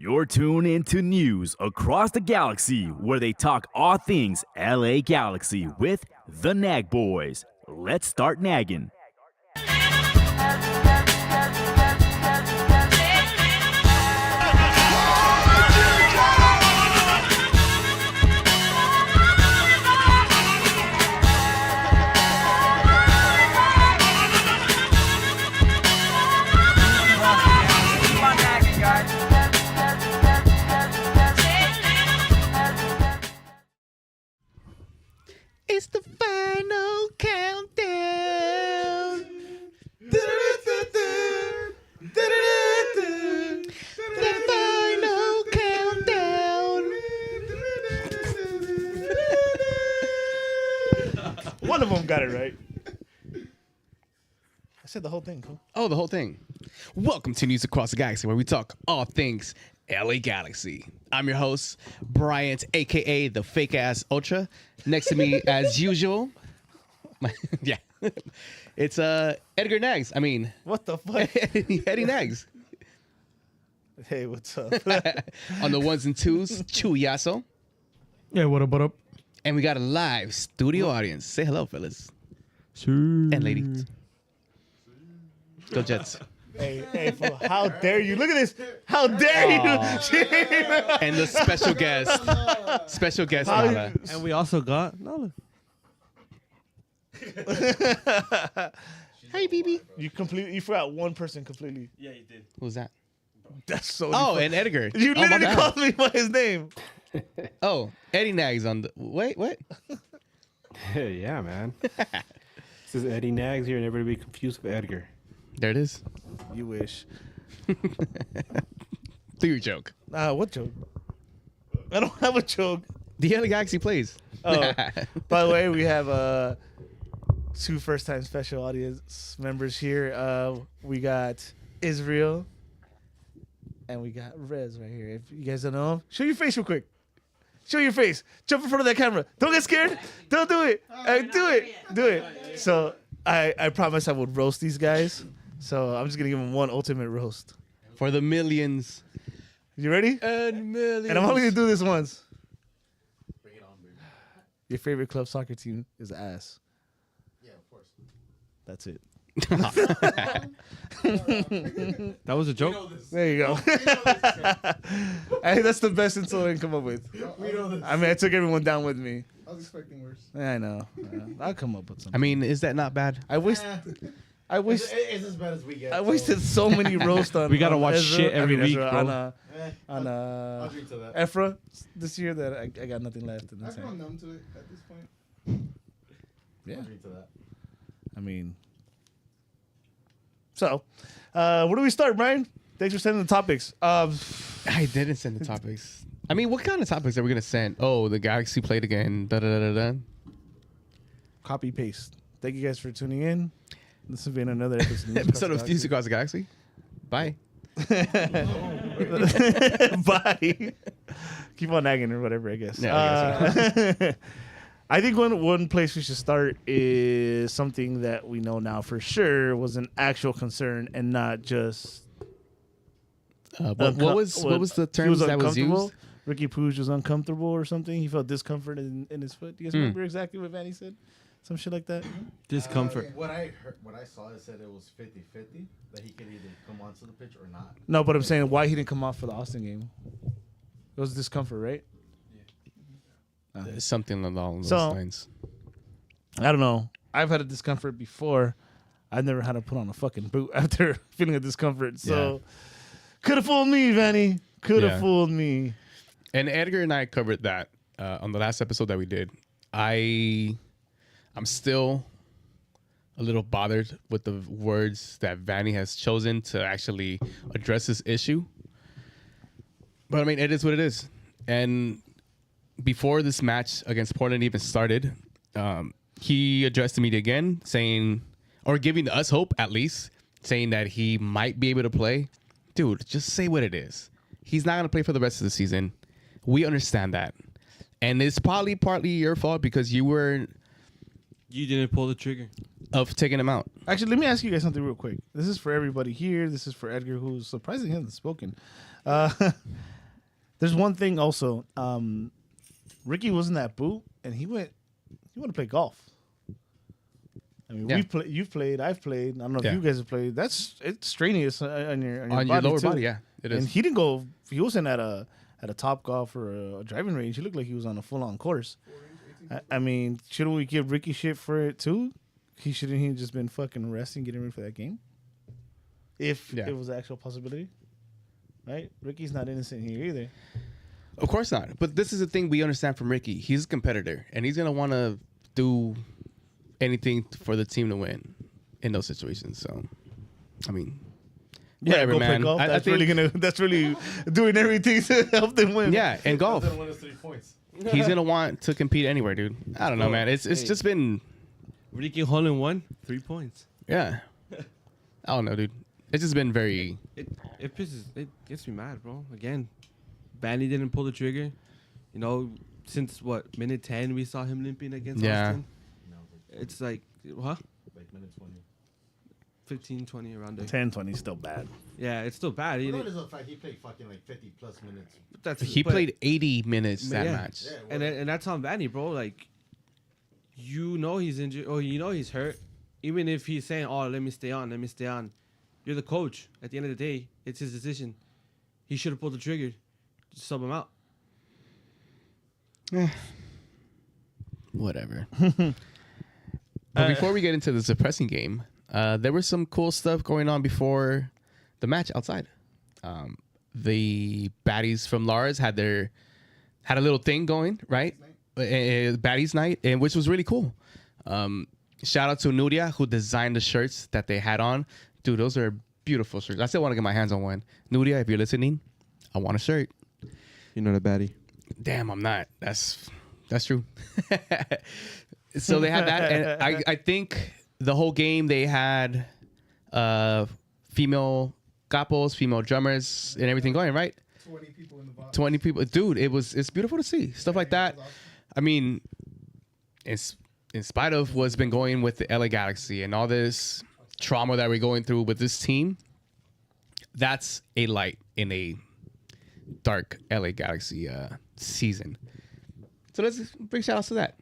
You're tuned into news across the galaxy where they talk all things LA Galaxy with the Nag Boys. Let's start nagging. It's the final countdown. The final countdown. One of them got it right. I said the whole thing. Cool. Oh, the whole thing. Welcome to News Across the Galaxy, where we talk all things LA Galaxy. I'm your host, Bryant, aka the fake ass Ultra. Next to me, as usual, yeah, it's Edgar Nags. I mean, What the fuck? Eddie Nags. Hey, what's up? On the ones and twos, Chuyaso. Yeah, what up, what up? And we got a live studio audience. Say hello, fellas. And ladies. Go Jets. hey, fool, how dare you? Look at this. How dare you? And the special guest. Special guest, How Nala. And we also got Nala. Hey, BB. You forgot one person completely. Yeah, you did. Who's that? That's so. Oh, and Edgar. you Oh, my literally bad. called me by his name. Oh, Eddie Nags on the. Wait, what? Yeah, man. This is Eddie Nags here, and everybody be confused with Edgar. There it is. You wish. Do your joke. What joke? I don't have a joke. The LA Galaxy plays. Oh, by the way, we have two first-time special audience members here. We got Israel, and we got Rez right here. If you guys don't know him, show your face real quick. Show your face. Jump in front of that camera. Don't get scared. Don't do it. Do it. Do it. So I promise I would roast these guys. So I'm just gonna give them one ultimate roast. For the millions. You ready? And millions. And I'm only gonna do this once. Bring it on, baby. Your favorite club soccer team is ass. Yeah, of course. That's it. That was a joke. There you go. I think that's the best insult I can come up with. We know this. I mean, I took everyone down with me. I was expecting worse. I know. I'll come up with something. I mean, is that not bad? I wish. I wish. It's as bad as we get. I wasted so many roasts on. We gotta on watch Ezra- shit every week, Ezra, bro. On I'll drink to that. Ephra this year that I got nothing left in the I've grown tank. numb to it at this point. Yeah. I'll drink to that. I mean. So, where do we start, Brian? Thanks for sending the topics. I didn't send the topics. I mean, what kind of topics are we going to send? Oh, the Galaxy played again. Da-da-da-da-da. Copy paste. Thank you guys for tuning in. This has been another episode, Episode of News Across the Galaxy. Bye. Bye. Keep on nagging or whatever, I guess. Yeah, I think one place we should start is something that we know now for sure was an actual concern and not just. What was the he term was that was uncomfortable. used? Ricky Pooge was uncomfortable or something. He felt discomfort in his foot. Do you guys remember exactly what Vanny said? Some shit like that. Discomfort. What I heard, what I saw, it said it was 50-50 that he could either come onto the pitch or not. No, but I'm saying why he didn't come off for the Austin game. It was discomfort, right? Something along those So- lines. I don't know. I've had a discomfort before. I've never had to put on a fucking boot after feeling a discomfort. So could have fooled me, Vanny. Could have Yeah. fooled me. And Edgar and I covered that on the last episode that we did. I'm still a little bothered with the words that Vanny has chosen to actually address this issue. But I mean, it is what it is. And before this match against Portland even started, he addressed the media again, saying, or giving us hope at least, saying that he might be able to play. Dude, just say what it is. He's not going to play for the rest of the season. We understand that. And it's probably partly your fault because you were You didn't pull the trigger. of taking him out. Actually, let me ask you guys something real quick. This is for everybody here. This is for Edgar, who's surprisingly hasn't spoken. There's one thing also. Ricky was in that boot, and he went to play golf. I mean, Yeah. we've played. You've played. I've played. I don't know if Yeah. you guys have played. It's strenuous on your On your body lower too. body, yeah, it is. And he didn't go. He wasn't at a Top Golf or a driving range. He looked like he was on a full on course. I mean, shouldn't we give Ricky shit for it too? Shouldn't he just been fucking resting, getting ready for that game? If Yeah. it was an actual possibility, right? Ricky's not innocent here either. Of course not. But this is the thing we understand from Ricky. He's a competitor, and he's gonna want to do anything for the team to win in those situations. So, I mean, whatever, go man. play golf. I That's think, really That's really doing everything to help them win. yeah, and golf. Doesn't win us 3 points. He's gonna want to compete anywhere, dude. I don't know, man. It's just been, Ricky hole in one, 3 points. yeah. I don't know, dude. It's just been very. It gets me mad, bro. Again, Vanny didn't pull the trigger. You know, since what, minute 10 we saw him limping against Yeah. Austin. It's like, huh? Like minute 20. 15, 20 around there. 10-20 is still bad. Yeah, it's still bad. You notice the fact he played fucking like 50 plus minutes. He played 80 minutes that yeah. match. Yeah, And that's on Vanny, bro. Like, you know he's injured, or you know he's hurt. Even if he's saying, "Oh, let me stay on, let me stay on," you're the coach. At the end of the day, it's his decision. He should have pulled the trigger. Just sub him out. Whatever. But before we get into the suppressing game, there was some cool stuff going on before the match outside. The baddies from Lars had a little thing going, right? Baddies night, and which was really cool. Shout out to Nuria, who designed the shirts that they had on. Dude, those are beautiful shirts. I still want to get my hands on one. Nuria, if you're listening, I want a shirt. You're not a baddie. Damn, I'm not. That's true. So they had that, and I think the whole game they had female capos, female drummers, and everything going, right? 20 people in the box. 20 people. Dude, it's beautiful to see. Stuff like that. I mean, it's in spite of what's been going with the LA Galaxy and all this trauma that we're going through with this team, that's a light in a dark LA Galaxy season. So let's big shout outs to that.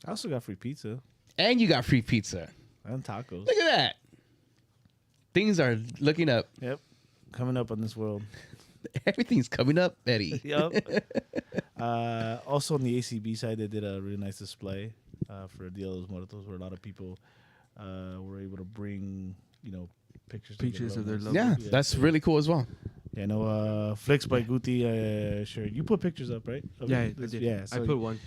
I also got free pizza And you got free pizza. and tacos. Look at that. Things are looking up. Yep, coming up on this world. Everything's coming up, Eddie. Yep. Also on the ACB side, they did a really nice display for Dia de los Muertos, where a lot of people were able to bring, pictures of their ones. loved Yeah, ones. that's really cool as well. Yeah, no, Flicks by Guti shirt. You put pictures up, right? Of Yeah, it? I did. Yeah, I so put one.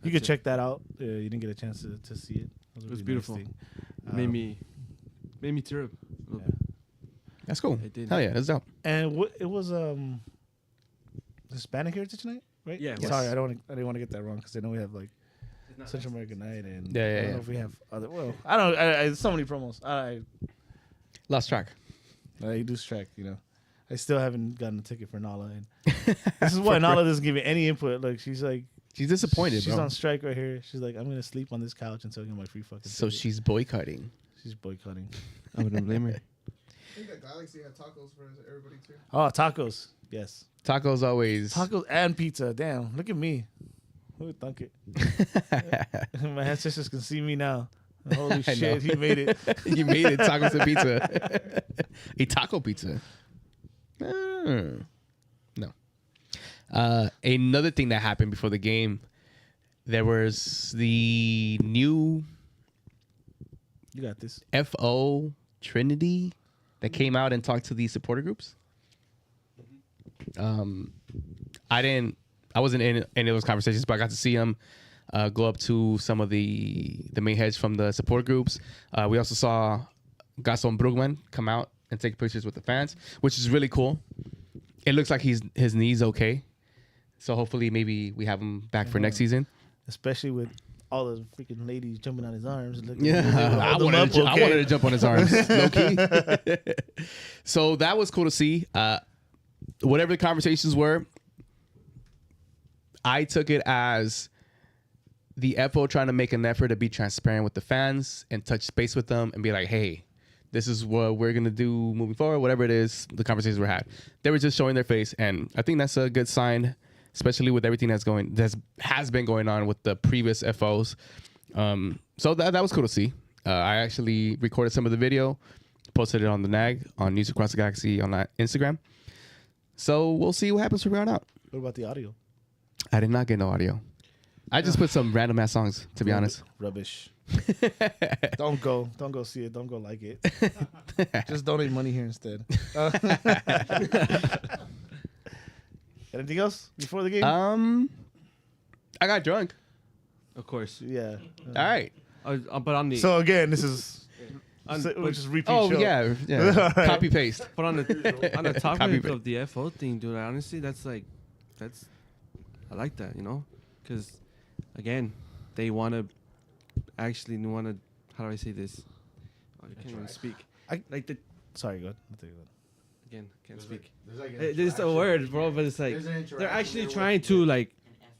you could check that out. You didn't get a chance to see it. It was beautiful. Made me tear up. A little bit. That's cool. It did. Hell yeah, that's dope. And it was Hispanic Heritage Night, right? Yeah, it was. Sorry, I didn't want to get that wrong because I know we have like Central American Night and Yeah, yeah, I don't yeah. know if we have other. Well, I don't. I so many promos. I Lost track. lose track. I still haven't gotten a ticket for Nala, and this is why Nala doesn't give me any input. Like she's disappointed, she's bro. on strike right here. She's like, I'm gonna sleep on this couch until I get my free fucking. So ticket. she's boycotting. she's boycotting. I wouldn't blame her. I think that Galaxy had tacos for everybody too. Oh, tacos. Yes, Tacos always. tacos and pizza. Damn, look at me. Who would thunk it? My ancestors can see me now. Holy I shit, know. he made it. You made it, tacos and pizza. A taco pizza. No. Another thing that happened before the game, there was the new You got this. FO Trinity that came out and talked to the supporter groups. I wasn't in any of those conversations, but I got to see them go up to some of the main heads from the support groups. We also saw Gaston Brugman come out and take pictures with the fans, which is really cool. It looks like his knee's okay. So hopefully maybe we have him back for next season. Especially with all the freaking ladies jumping on his arms. I wanted to jump on his arms, low key. So that was cool to see. Whatever the conversations were, I took it as the FO trying to make an effort to be transparent with the fans and touch space with them and be like, hey, This is what we're gonna do moving forward. Whatever it is, the conversations were had. They were just showing their face, and I think that's a good sign, especially with everything that has been going on with the previous FOs. So that was cool to see. I actually recorded some of the video, posted it on the NAG on News Across the Galaxy on Instagram. So we'll see what happens from here on out. What about the audio? I did not get no audio. I just put some random ass songs, to be honest. Rubbish. Don't go see it. Don't go like it. Just donate money here instead. Anything else before the game? I got drunk. Of course. Yeah. All right. But on the So again, this is on, we'll but, just repeat. Oh show. yeah. Copy paste. but on the topic Copy of the FO thing, dude, honestly, I like that, because again, they want to how do I say this? Oh, you can't even speak. Sorry, go ahead. Again, can't speak. There's like an There's a interaction. word, bro, but it's like There's an they're interaction actually there trying with- to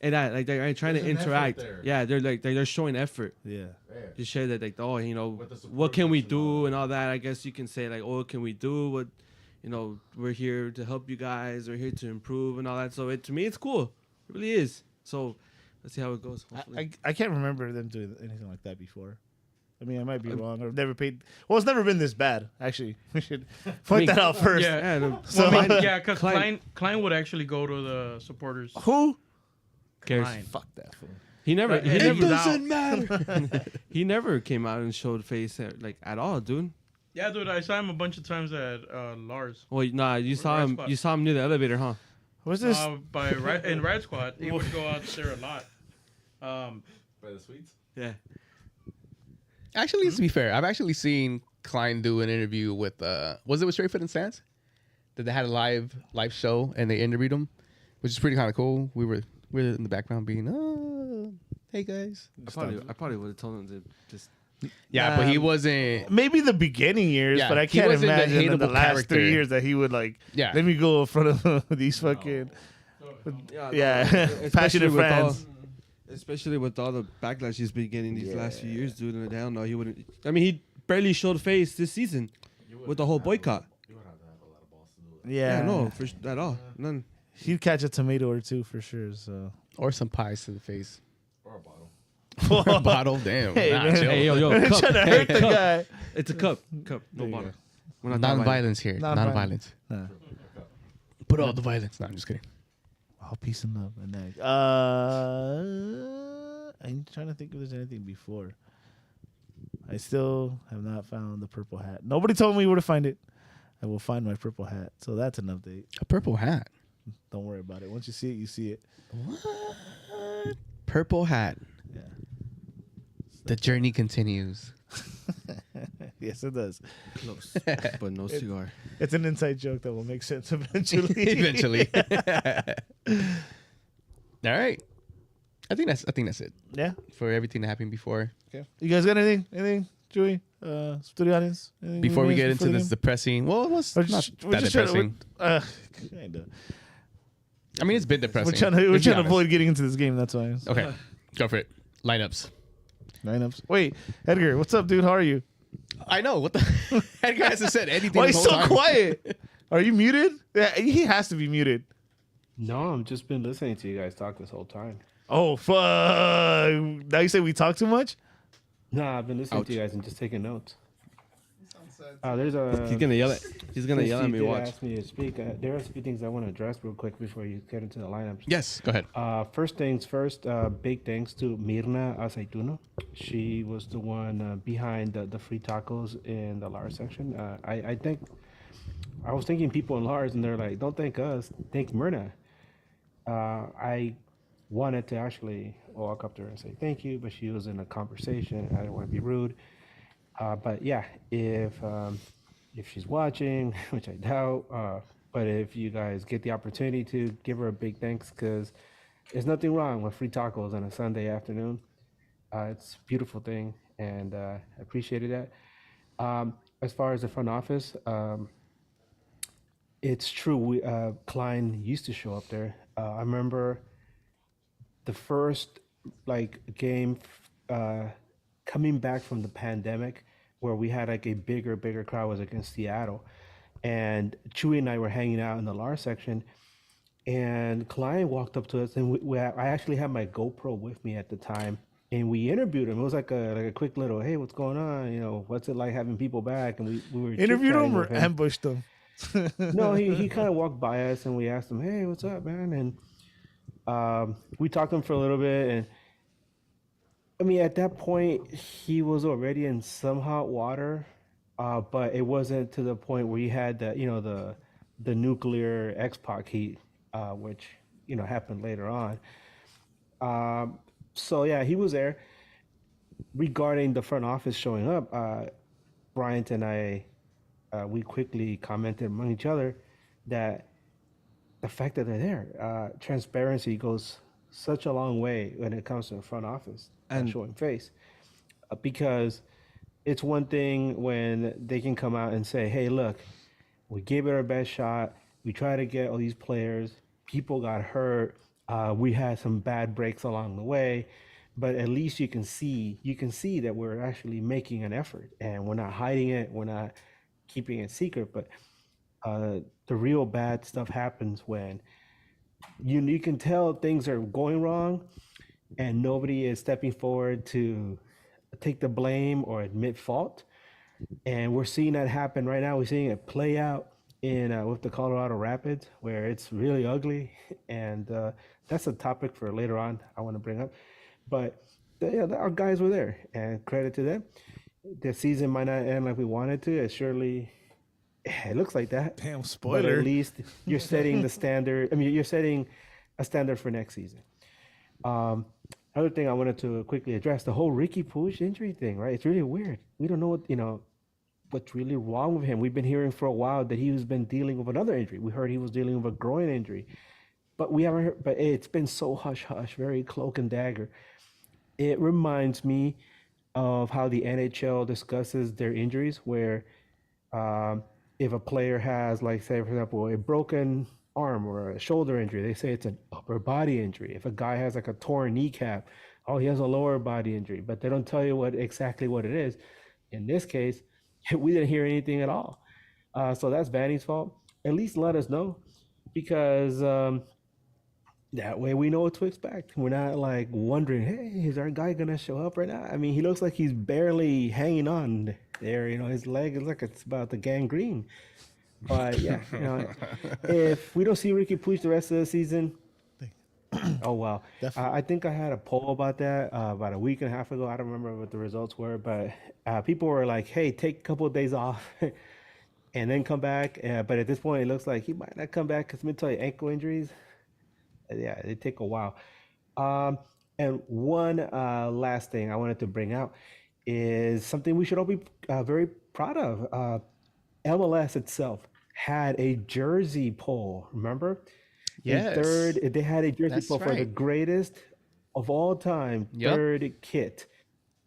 they're trying There's to an effort interact. there. Yeah, they're showing effort. Yeah. Yeah. To share that, With the what support can we groups and all do that. and all that. I guess you can say like, oh, can we do what, we're here to help you guys. We're here to improve and all that. So to me, it's cool. It really is. So let's see how it goes. Hopefully. I can't remember them doing anything like that before. I mean, I might be wrong. I've never paid. Well, it's never been this bad. Actually, we should point that out first. Yeah, no, So- well, I mean, yeah, because Klein- Klein would actually go to the supporters. Who? cares? Klein. Fuck that fool. He never. He It never. doesn't matter. He never came out and showed face at all, dude. Yeah, dude, I saw him a bunch of times at Lars. Well, nah, you saw Red him. Spot. You saw him near the elevator, huh? What's this? In Ride Squad, he would go out there a lot. By the sweets. Yeah. Actually, to be fair, I've actually seen Klein do an interview with was it with Straight Foot and Stance? That they had a live show and they interviewed him, which is pretty kind of cool. We were in the background being, oh, hey guys. I probably would have told him to just. Yeah, but he wasn't. Maybe the beginning years, Yeah, but I he can't wasn't the imagine in the hateable last character. 3 years that he would like. Yeah. Let me go in front of these fucking. Yeah, passionate with all- fans. especially with all the backlash he's been getting these last few years, dude. And I don't know, he wouldn't. I mean, he barely showed face this season with the whole boycott. You would have to have a lot of balls to do it. Yeah, Yeah, no, at all, none. He'd catch a tomato or two for sure. So. Or some pies to the face. Or a bottle. Bottle, damn. Hey, Nah, man. chill. Hey, yo, Trying cup. to Hey, hurt the cup. guy. It's a cup, no There you bottle. go. We're not that violent. Non-violence here. Non-violence. Non-violence. Nah. Put all the violence. No, I'm just kidding. All peace and love. And that. I'm trying to think if there's anything before. I still have not found the purple hat. Nobody told me where to find it. I will find my purple hat. So that's an update. A purple hat. Don't worry about it. Once you see it, you see it. What? Purple hat. Yeah. The journey continues. Yes, it does. Close, but no cigar. It's an inside joke that will make sense eventually. Eventually. All right. I think that's it Yeah. for everything that happened before. Okay. You guys got anything? Anything, Joey? Studio audience? Anything Before we guys get before into the this game? depressing. Well, it was Or not just- we're that just trying to- depressing. Kinda. I mean, it's been depressing. We're trying to Let's be honest. avoid getting into this game. That's why. Okay, go for it. Lineups. Lineups. Wait, Edgar, what's up, dude? How are you? I know what the Edgar hasn't said anything. Why are you this so whole time. quiet? Are you muted? Yeah, he has to be muted. No, I've just been listening to you guys talk this whole time. Oh fuck! Now you say we talk too much. No, I've been listening to you guys and just taking notes. Sounds sad. There's a. He's gonna yell at. He's gonna since yell at you me. did Watch. ask me to speak. There are a few things I want to address real quick before you get into the lineups. Yes, go ahead. First things first, big thanks to Mirna Aceituno. She was the one behind the free tacos in the Lars section. I think I was thanking people in Lars, and they're like, "Don't thank us, thank Mirna." I wanted to actually walk up to her and say thank you, but she was in a conversation. I didn't want to be rude. But yeah, if she's watching, which I doubt, but if you guys get the opportunity to give her a big thanks, because there's nothing wrong with free tacos on a Sunday afternoon. It's a beautiful thing, and I appreciated that. As far as the front office, it's true. Klein used to show up there. I remember the first game coming back from the pandemic. where we had like a bigger crowd was against Seattle, and Chewy and I were hanging out in the Lars section, and Klein walked up to us, and I actually had my GoPro with me at the time, and we interviewed him. It was like a quick little, hey, what's going on? You know, what's it like having people back? And we were Interviewed chit-chatting him or with him. ambushed him? No, he kind of walked by us, and we asked him, hey, what's up, man? And we talked to him for a little bit, and I mean, at that point, he was already in some hot water, but it wasn't to the point where he had the nuclear X-Pac heat, which happened later on. So yeah, he was there. Regarding the front office showing up, Bryant and I, we quickly commented among each other that the fact that they're there, transparency goes such a long way when it comes to the front office and And- showing face, because it's one thing when they can come out and say, hey, look, we gave it our best shot. We tried to get all these players. People got hurt. We had some bad breaks along the way, but at least you can see that we're actually making an effort, and we're not hiding it. We're not keeping it secret. But the real bad stuff happens when you can tell things are going wrong, and nobody is stepping forward to take the blame or admit fault. And we're seeing that happen right now. We're seeing it play out in with the Colorado Rapids, where it's really ugly, and that's a topic for later on I want to bring up. But our guys were there, and credit to them. The season might not end like we wanted to. It looks like that. Damn, But spoiler. at least you're setting the standard. I mean, you're setting a standard for next season. Another thing I wanted to quickly address, the whole Ricky Puig injury thing, right? It's really weird. We don't know what's really wrong with him. We've been hearing for a while that he's been dealing with another injury. We heard he was dealing with a groin injury, but we haven't heard. But it's been so hush hush, very cloak and dagger. It reminds me of how the NHL discusses their injuries, where if a player has, like, say, for example, a broken arm or a shoulder injury, they say it's an upper body injury. If a guy has like a torn kneecap, oh, he has a lower body injury, but they don't tell you exactly what it is. In this case, we didn't hear anything at all. So that's Vanny's fault. At least let us know, because that way we know what to expect. We're not like wondering, hey, is our guy gonna show up right now? I mean, he looks like he's barely hanging on there. His leg is like it's about to gangrene. But yeah, if we don't see Ricky Puig the rest of the season, oh well. I think I had a poll about that about a week and a half ago. I don't remember what the results were, but people were like, hey, take a couple of days off and then come back. But at this point, it looks like he might not come back, because let me tell you, ankle injuries, yeah, they take a while. And one last thing I wanted to bring out is something we should all be very proud of. MLS itself had a jersey poll, remember? Yes. They had a jersey That's poll for the right. greatest of all time, Yep. third kit.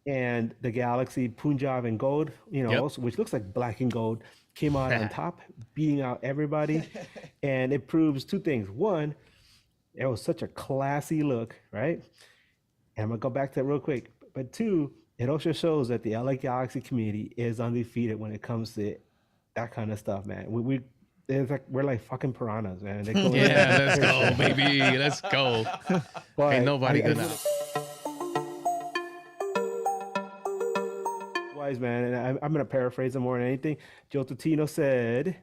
And the Galaxy Punjab and gold, Yep. also, which looks like black and gold, came out on top, beating out everybody. And it proves two things. One, it was such a classy look, right? And I'm gonna go back to that real quick. But two, it also shows that the LA Galaxy community is undefeated when it comes to that kind of stuff, man. We're like fucking piranhas, man. They go in Yeah, there. let's go, baby. Let's go. But Ain't nobody gonna. Wise man, and I'm gonna paraphrase him more than anything. Joe Totino said,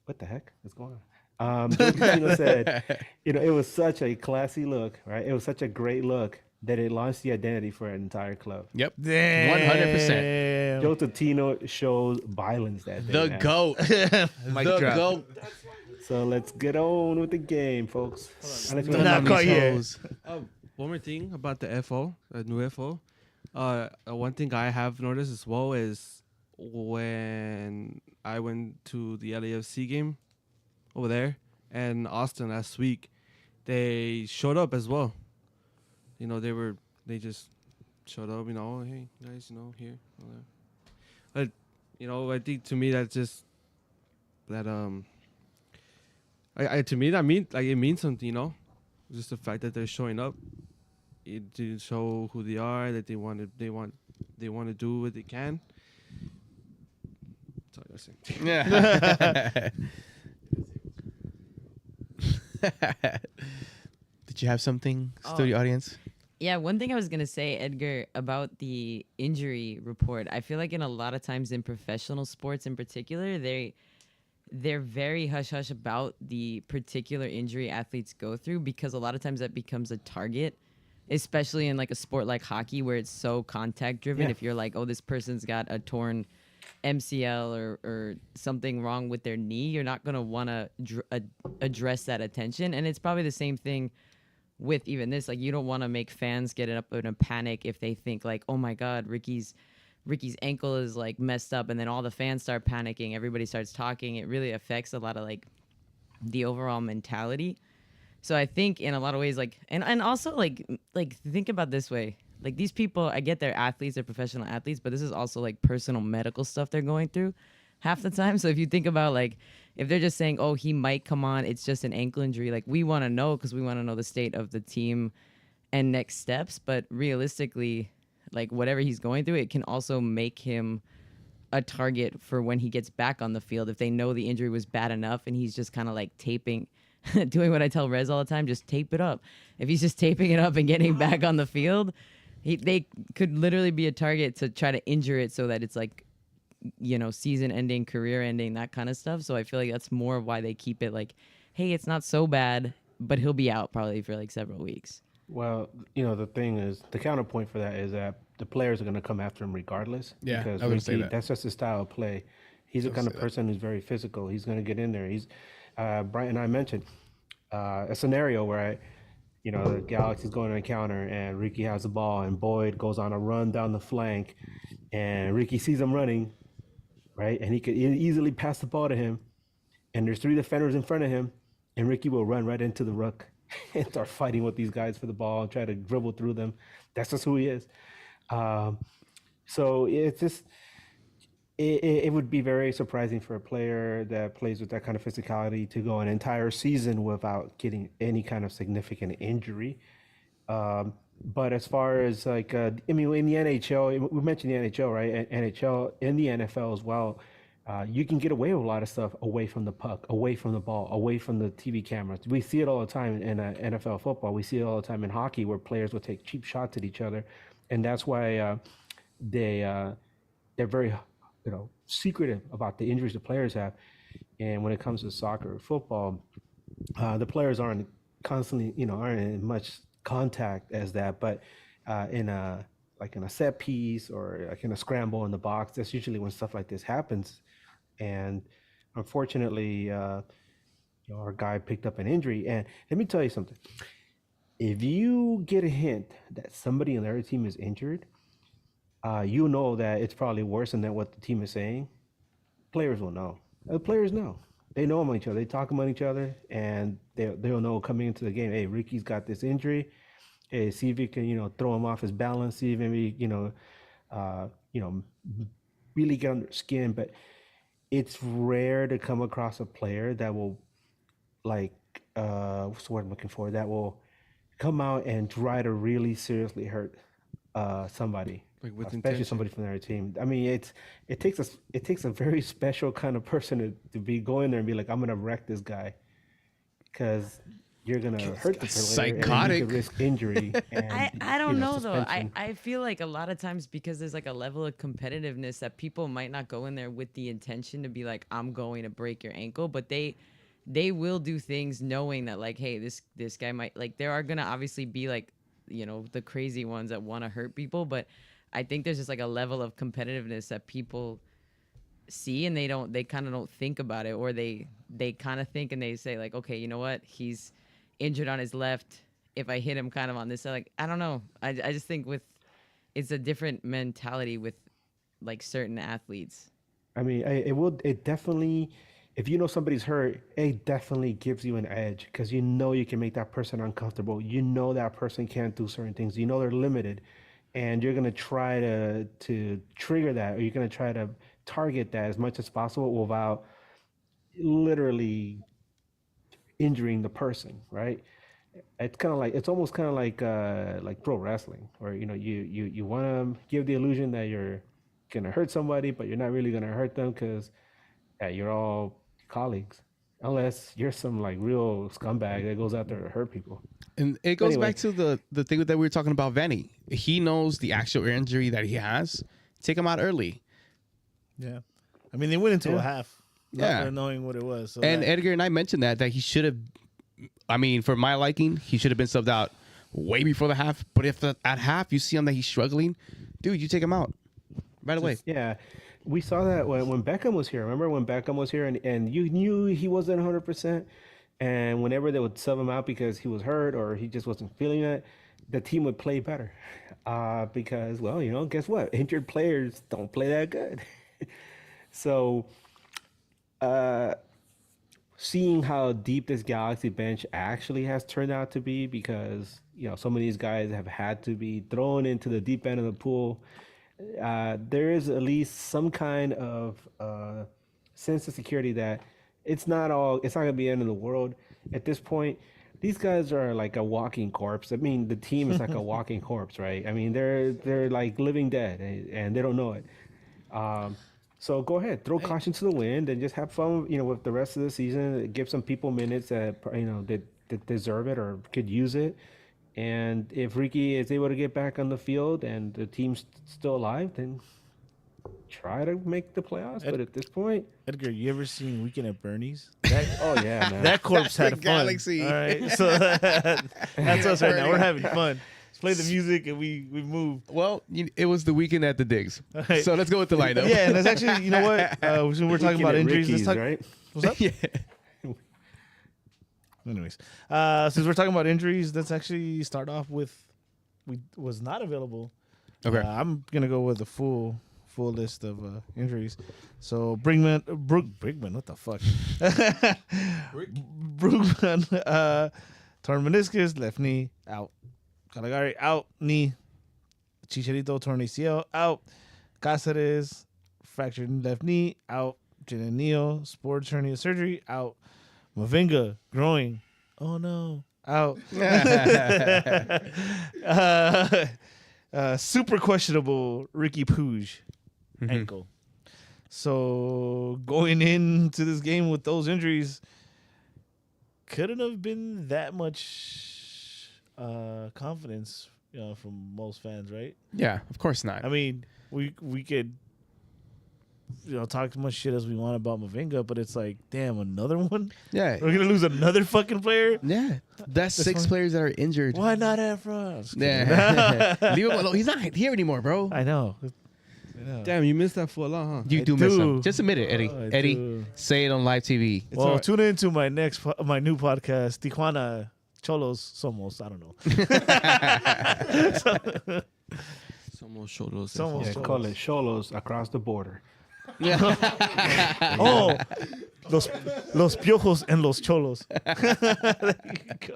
"What the heck is going on?" Joe Totino said, it was such a classy look, right? It was such a great look that it launched the identity for an entire club. Yep. Damn. 100%. Joe Totino shows violence that day. The man. GOAT. Mic The drop. GOAT. So let's get on with the game, folks. Unless you Not wanna- Not quite yet. Toes. One more thing about the FO, the new FO. One thing I have noticed as well is when I went to the LAFC game over there and Austin last week, they showed up as well. They just showed up, hey guys, here. All that. But I think to me that's just that to me that it means something, just the fact that they're showing up. It to show who they are, that they want They want to do what they can. That's all I gotta say. Yeah. Did you have something, studio audience? Yeah, one thing I was gonna say, Edgar, about the injury report. I feel like in a lot of times in professional sports, in particular, they're very hush hush about the particular injury athletes go through because a lot of times that becomes a target, especially in like a sport like hockey where it's so contact driven. Yeah. If you're like, oh, this person's got a torn MCL or something wrong with their knee, you're not gonna want to address that attention. And it's probably the same thing with even this. Like, you don't want to make fans get up in a panic if they think like, oh my God, Ricky's ankle is like messed up, and then all the fans start panicking, everybody starts talking. It really affects a lot of like the overall mentality. So I think in a lot of ways, like, and also like think about this way. Like, these people, I get they're athletes, they're professional athletes, but this is also like personal medical stuff they're going through half the time. So if you think about like, if they're just saying, oh, he might come on, it's just an ankle injury, like, we want to know because we want to know the state of the team and next steps. But realistically, like, whatever he's going through, it can also make him a target for when he gets back on the field. If they know the injury was bad enough and he's just kind of like taping, doing what I tell Rez all the time, just tape it up. If he's just taping it up and getting back on the field, they could literally be a target to try to injure it so that it's like, you know, season ending, career ending, that kind of stuff. So I feel like that's more of why they keep it like, hey, it's not so bad, but he'll be out probably for like several weeks. Well, the thing is, the counterpoint for that is that the players are going to come after him regardless. Yeah, because I would say Ricky, that. that's just his style of play. He's the kind of person who's very physical. He's going to get in there. He's Brian and I mentioned a scenario where the Galaxy's going on a counter and Ricky has the ball and Boyd goes on a run down the flank and Ricky sees him running, right? And he could easily pass the ball to him. And there's 3 defenders in front of him, and Ricky will run right into the ruck and start fighting with these guys for the ball and try to dribble through them. That's just who he is. So it's just, it would be very surprising for a player that plays with that kind of physicality to go an entire season without getting any kind of significant injury. But as far as like, in the NHL, we mentioned the NHL, right? NHL, in the NFL as well, you can get away with a lot of stuff away from the puck, away from the ball, away from the TV cameras. We see it all the time in NFL football. We see it all the time in hockey where players will take cheap shots at each other. And that's why they're very, secretive about the injuries the players have. And when it comes to soccer or football, the players aren't constantly, aren't in much contact as that. But in a set piece or like in a scramble in the box, that's usually when stuff like this happens. And unfortunately, our guy picked up an injury. And let me tell you something. If you get a hint that somebody on the other team is injured, you know that it's probably worse than what the team is saying. Players will know. The players know. They know among each other. They talk among each other, and they'll know coming into the game, hey, Ricky's got this injury. Hey, see if you can, throw him off his balance. See if maybe, really get under their skin. But it's rare to come across a player that will, like, what's the word I'm looking for? That will come out and try to really seriously hurt somebody, Like with especially intention. somebody from their team. I mean, it takes a very special kind of person to be going there and be like, I'm gonna wreck this guy, because you're gonna hurt the player Psychotic. and you could risk injury. And, I don't know though. suspension. I feel like a lot of times because there's like a level of competitiveness that people might not go in there with the intention to be like, I'm going to break your ankle, but they will do things knowing that like, hey, this guy might, like, there are gonna obviously be like, the crazy ones that want to hurt people, but I think there's just like a level of competitiveness that people see and they kind of don't think about it, or they kind of think and they say like, okay, you know what, he's injured on his left, if I hit him kind of on this side, like, I don't know, I just think it's a different mentality with like certain athletes. I mean, it definitely, if you know somebody's hurt, it definitely gives you an edge because you can make that person uncomfortable. You know that person can't do certain things. You know they're limited, and you're gonna try to trigger that, or you're gonna try to target that as much as possible without literally injuring the person, right? it's almost kind of like pro wrestling, or you want to give the illusion that you're gonna hurt somebody, but you're not really gonna hurt them because you're all colleagues, unless you're some like real scumbag that goes out there to hurt people. And it goes Anyway. back to the thing that we were talking about, Vanny. He knows the actual injury that he has. Take him out early. Yeah. I mean, they went into a half. Yeah. Not knowing what it was. So And that- Edgar and I mentioned that he should have. I mean, for my liking, he should have been subbed out way before the half. But if at half you see him that he's struggling, dude, you take him out right away. Yeah, we saw that when Beckham was here. Remember when Beckham was here, and you knew he wasn't 100%, and whenever they would sub him out because he was hurt or he just wasn't feeling it, the team would play better. Because, well, guess what? Injured players don't play that good. So, seeing how deep this Galaxy bench actually has turned out to be, because some of these guys have had to be thrown into the deep end of the pool. There is at least some kind of sense of security that it's not gonna be the end of the world at this point. These guys are like a walking corpse. I mean, the team is like a walking corpse, right? I mean, they're like living dead, and they don't know it. So go ahead, throw caution to the wind, and just have fun, with the rest of the season. Give some people minutes that that deserve it or could use it. And if Ricky is able to get back on the field and the team's still alive, then try to make the playoffs. But at this point, Edgar, you ever seen Weekend at Bernie's? oh yeah, man. That corpse had fun. Galaxy. All right, so that's us right now. We're having fun. Let's play the music and we move. Well, it was the weekend at the digs. right. So let's go with the lineup. Yeah, and that's actually, you know what? So we're talking about injuries. Let's talk, right? What's up? Yeah. Anyways, since we're talking about injuries, let's actually start off with was not available. Okay. I'm gonna go with the full list of injuries. So Brigman, what the fuck? Brugman, torn meniscus, left knee, out. Caligari, out, knee. Chicharito, torn ACL, out. Cáceres, fractured left knee, out. Genenio, sports hernia surgery, out. Mavinga, growing. Oh no, out. Super questionable Ricky Puig, ankle. So going into this game with those injuries, couldn't have been that much confidence, from most fans, right? Yeah, of course not. I mean, we could talk as much shit as we want about Mavinga, but it's like, damn, another one? Yeah. We're gonna lose another fucking player? Yeah. That's 6 fine. players that are injured. Why not Afra? Yeah. Leave him alone. He's not here anymore, bro. I know. Damn, you missed that for a lot, huh? You I do miss do. him. Just admit it, Eddie. I Eddie, do. say it on live TV. Well, alright. tune into my my new podcast, Tijuana Cholos Somos. I don't know. Somos Cholos. Somos. Yeah, call it Cholos across the border. Oh, los piojos and los cholos. There you go.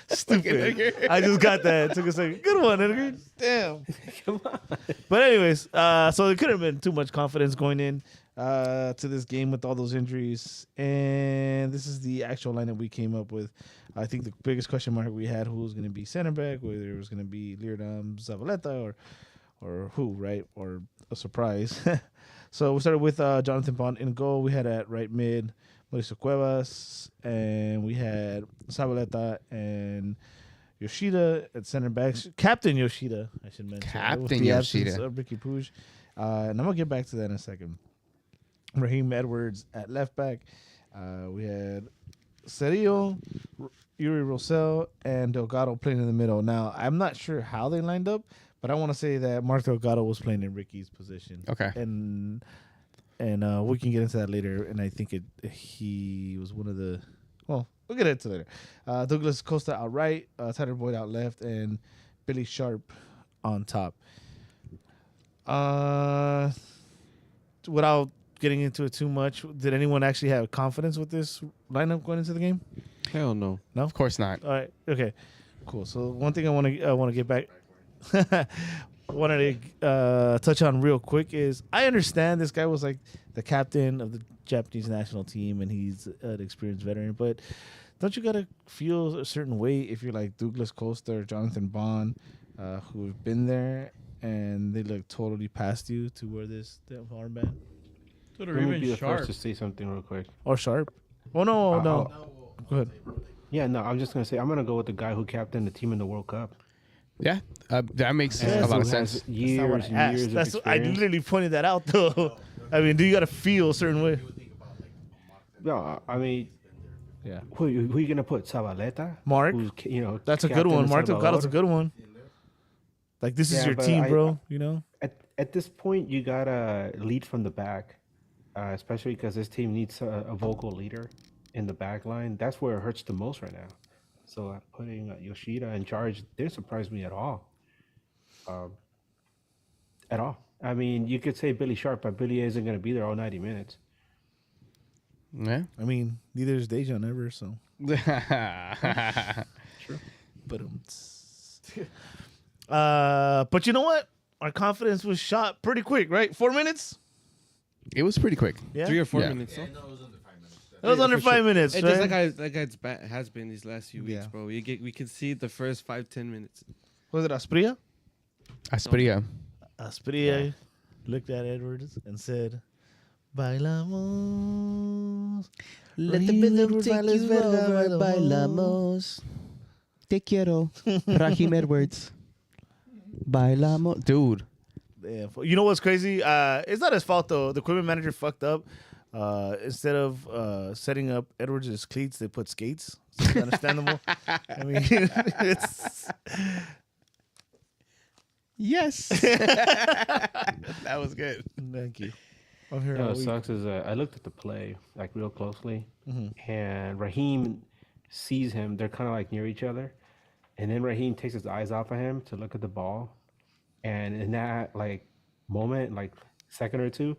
Stupid. I just got that. It took a second. Good one, Edgar. Damn. Come on. But anyways, so there could have been too much confidence going in to this game with all those injuries. And this is the actual lineup we came up with. I think the biggest question mark we had, who was going to be center back, whether it was going to be Leardam Zavaleta or who, right? Or a surprise. So we started with Jonathan Bond in goal. We had at right mid Mauricio Cuevas, and we had Zabaleta and Yoshida at center backs. Captain Yoshida, I should mention. Captain With the absence Yoshida. of Ricky Puig. And I'm going to get back to that in a second. Raheem Edwards at left back. We had Cerillo, Yuri Rosell, and Delgado playing in the middle. Now, I'm not sure how they lined up, but I want to say that Mark Delgado was playing in Ricky's position. Okay. And we can get into that later. And I think he was one of the... Well, we'll get into it later. Douglas Costa out right, Tyler Boyd out left, and Billy Sharp on top. Without getting into it too much, did anyone actually have confidence with this lineup going into the game? Hell no. No? Of course not. All right. Okay. Cool. So one thing I want to get back. wanted to touch on real quick is I understand this guy was like the captain of the Japanese national team and he's an experienced veteran, but don't you gotta feel a certain way if you're like Douglas Costa or Jonathan Bond, who've been there and they look totally past you to wear this armband? Sort of Let me even be the sharp. first to say something real quick. Or Sharp? Oh no, no. Go ahead. Yeah, no, I'm just gonna say I'm gonna go with the guy who captained the team in the World Cup. Yeah, that makes Yeah, a lot Who of has sense. That's not what Years I and asked. years That's of I experience. literally pointed that out though. I mean, do you gotta feel a certain way? No, I mean, Yeah. who you gonna put? Sabaleta? Mark? Who's, That's a good captain one. of Mark Delgado's a Salvador? good one. Like this is Yeah, your but team, bro. You know. At this point, you gotta lead from the back, especially because this team needs a vocal leader in the back line. That's where it hurts the most right now. So putting Yoshida in charge didn't surprise me at all. At all. I mean, you could say Billy Sharp, but Billy isn't going to be there all 90 minutes. Yeah. I mean, neither is Dejan ever. So, but you know what? Our confidence was shot pretty quick, right? 4 minutes. It was pretty quick. Yeah. 3 or 4 Yeah. minutes. Yeah, So. no, it was under 5 minutes. It was under for sure. 5 minutes, It's right? just like it's has been these last few weeks, Yeah. bro. We can see the first 5-10 minutes. Was it Asprilla? Asprilla. Asprilla looked at Edwards and said, "Bailamos." Let the rhythm take you over, bailamos. Te quiero. Rahim Edwards. Bailamos. Dude. Yeah, you know what's crazy? It's not his fault though. The equipment manager fucked up. Instead of setting up Edwards' cleats, they put skates. So it's understandable. I mean, it's Yes. That was good. thank you. I'm here. You know, all what week. sucks is I looked at the play like real closely, Mhm. and Raheem sees him. They're kind of like near each other, and then Raheem takes his eyes off of him to look at the ball, and in that like moment, like second or two,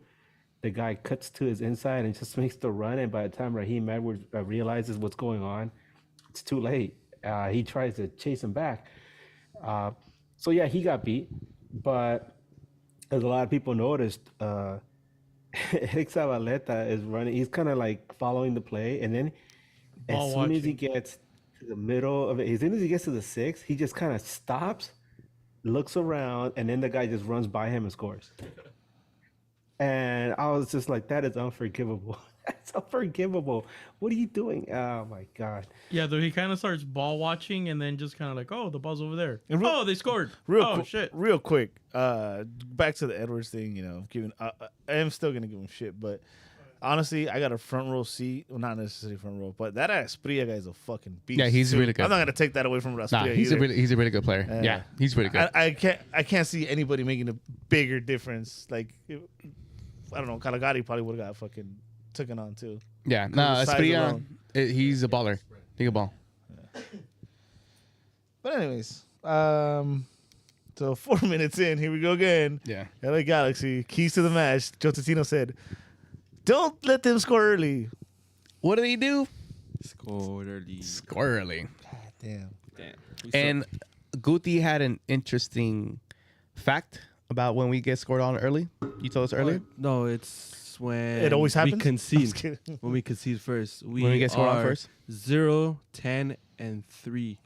the guy cuts to his inside and just makes the run. And by the time Raheem Edwards realizes what's going on, it's too late. He tries to chase him back. So yeah, he got beat, but as a lot of people noticed, Eric Zabaleta is running. He's kind of like following the play, and then Ball as soon as he watching. gets to the middle of it, as soon as he gets to the 6, he just kind of stops, looks around, and then the guy just runs by him and scores. And I was just like, that is unforgivable. That's unforgivable. What are you doing? Oh my god. Yeah, though he kind of starts ball watching and then just kind of like, oh, the ball's over there. And real- Oh, they scored. Real Oh, qu- shit. real quick. Back to the Edwards thing. You know, giving. I am still gonna give him shit, but honestly, I got a front row seat. Well, not necessarily front row, but that Asprilla guy is a fucking beast. Yeah, he's too. really good. I'm not gonna take that away from Asprilla. Nah, he's either. a really good player. Yeah. Yeah, he's really good. I can't see anybody making a bigger difference. Like, I don't know, Caligari probably would have got fucking taken on too. Yeah, of nah, the size Asprilla, alone. he's a baller. He can ball. But anyways, so 4 minutes in, here we go again. Yeah. LA Galaxy, keys to the match. Joe Totino said, "Don't let them score early." What did he do? Scored early. Score early. Damn. Damn. And Guti had an interesting fact about when we get scored on early. You told us earlier. No, it's when It always happens? we I'm concede. just kidding. When we concede first. When we get scored on are first? 0, 10, and 3.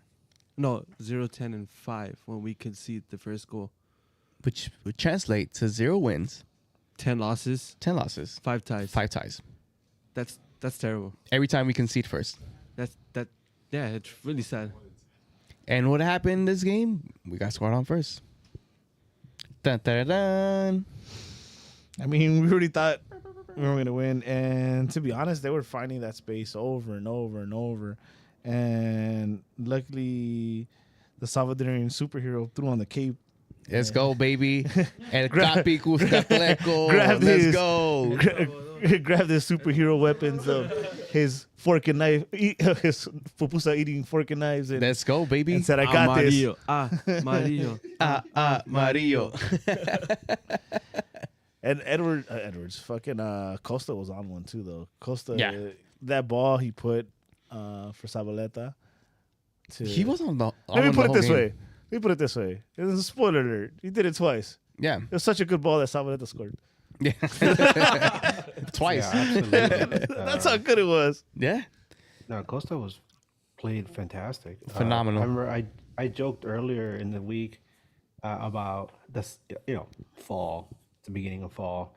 No, 0, 10, and 5 when we concede the first goal. Which would translate to 0 wins, 10 losses, 10 losses, 5 ties. 5 ties. That's terrible. Every time we concede first. Yeah, it's really sad. And what happened this game? We got scored on first. Dun, dun, dun, dun. I mean, we already thought we were going to win. And to be honest, they were finding that space over and over and over. And luckily, the Salvadorian superhero threw on the cape. Let's go, baby. El Grab- Capi Cuscatleco. grab Let's his- go. Grabbed the superhero weapons of his fork and knife, his pupusa eating fork and knives, and, Let's go, baby. and said, "I got this." Amarillo. Mario. And Edwards, fucking Costa was on one too, though. Costa, Yeah. that ball he put for Sabaleta. He was on the. Let me put it this way: me put it this way. It was a spoiler alert. He did it twice. Yeah. It was such a good ball that Sabaleta scored. Yeah. Twice. Yeah, absolutely. That's how good it was. Yeah. No, Costa was played fantastic. Phenomenal. I remember I joked earlier in the week about this, fall, the beginning of fall,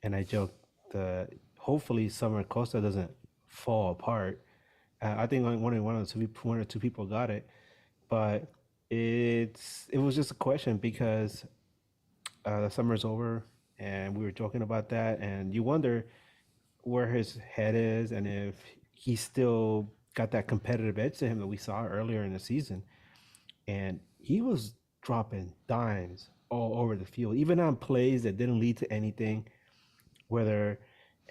and I joked that hopefully Summer Costa doesn't fall apart. I think one or two people got it, but it was just a question because the summer's over, and we were joking about that, and you wonder where his head is and if he still got that competitive edge to him that we saw earlier in the season. And he was dropping dimes all over the field, even on plays that didn't lead to anything, whether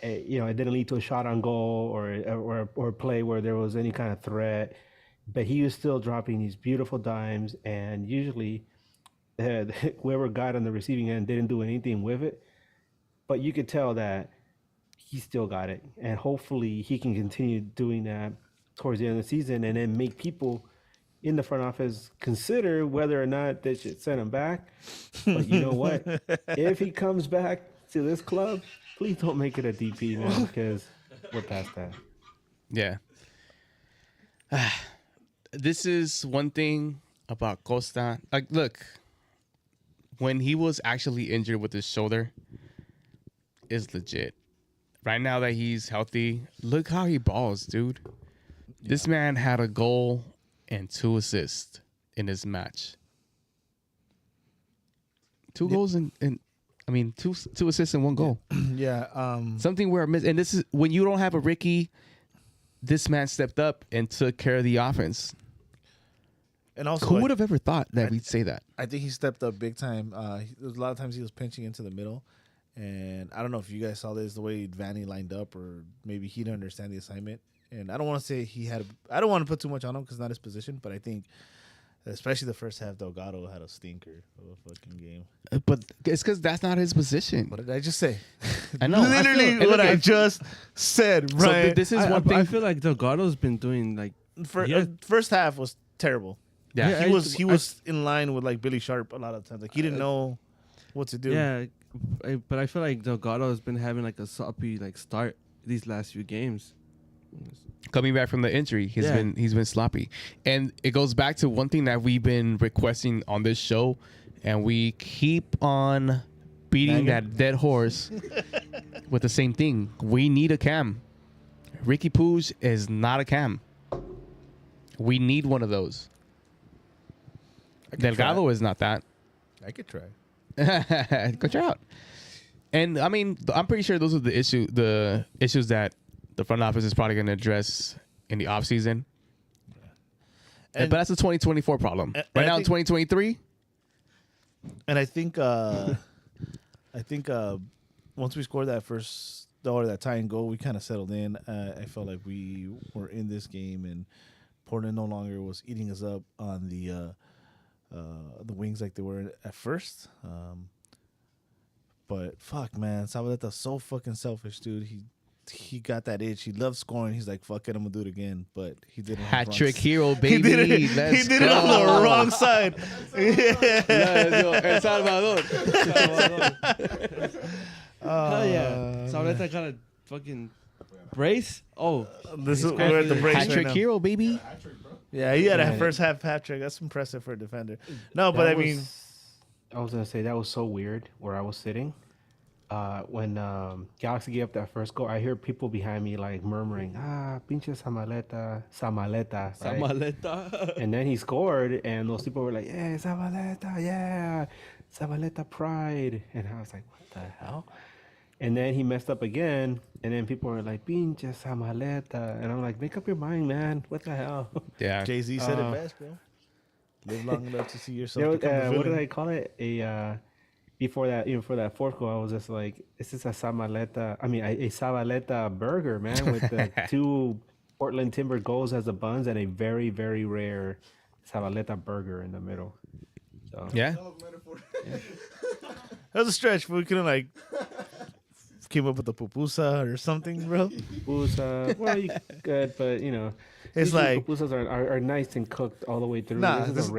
it didn't lead to a shot on goal or a play where there was any kind of threat. But he was still dropping these beautiful dimes, and usually whoever got on the receiving end didn't do anything with it. But you could tell that he still got it, and hopefully he can continue doing that towards the end of the season, and then make people in the front office consider whether or not they should send him back. But you know what? If he comes back to this club, please don't make it a DP, man, because we're past that. Yeah. This is one thing about Costa. Like, look, when he was actually injured with his shoulder, is legit. Right now that he's healthy, look how he balls, dude. Yeah. This man had a goal and 2 assists in his match. 2 goals and two assists and 1 goal. Yeah. Something where and this is when you don't have a Ricky, this man stepped up and took care of the offense. And also, who would have ever thought that we'd say that? I think he stepped up big time. There's a lot of times he was pinching into the middle, and I don't know if you guys saw this, the way Vanny lined up, or maybe he didn't understand the assignment. And I don't want to say I don't want to put too much on him because it's not his position, but I think, especially the first half, Delgado had a stinker of a fucking game. But it's because that's not his position. What did I just say? I know. Literally what I just said, right? So this is one thing. I feel like Delgado's been doing like first half was terrible. Yeah, he was in line with like Billy Sharp a lot of times. Like he didn't know what to do. Yeah, but I feel like Delgado has been having like a sloppy like start these last few games. Coming back from the injury, he's been sloppy, and it goes back to one thing that we've been requesting on this show, and we keep on beating that dead horse with the same thing. We need a cam. Ricky Puig is not a cam. We need one of those. Delgado is not that. I could try. Go try out. And I mean, I'm pretty sure those are the issues that the front office is probably going to address in the offseason. But that's a 2024 problem. Right now in 2023. And I think once we scored that first that tying goal, we kind of settled in. I felt like we were in this game, and Portland no longer was eating us up on the wings like they were at first. But fuck, man, Sabaleta's so fucking selfish, dude. He got that itch. He loves scoring. He's like, fuck it, I'm gonna do it again. But he didn't. Hat trick hero, baby. He did it on the wrong side. El Salvador. Hell yeah. Sabaleta got a fucking brace. Oh, this is we're at the brace. Hat trick right hero, baby. Yeah, he had a first half hat trick. That's impressive for a defender. No, but I mean, I was gonna say that was so weird where I was sitting. When Galaxy gave up that first goal, I hear people behind me like murmuring, pinche Samaleta. Right? Samaleta. And then he scored, and those people were like, yeah, Samaleta, yeah, Samaleta pride. And I was like, what the hell? And then he messed up again, and then people were like, pinche Samaleta. And I'm like, make up your mind, man. What the hell? Yeah. Jay-Z said it best, bro. Live long enough to see yourself become a what villain. did I call it? Before that fourth goal, I was just like, this is a Sabaleta burger, man, with the 2 Portland Timber goals as the buns and a very, very rare Sabaleta burger in the middle. So Yeah. That was a stretch, but we couldn't like came up with the pupusa or something, bro. Pupusa, well, you could, but you know, It's usually like pupusas are nice and cooked all the way through. Nah, This is this- a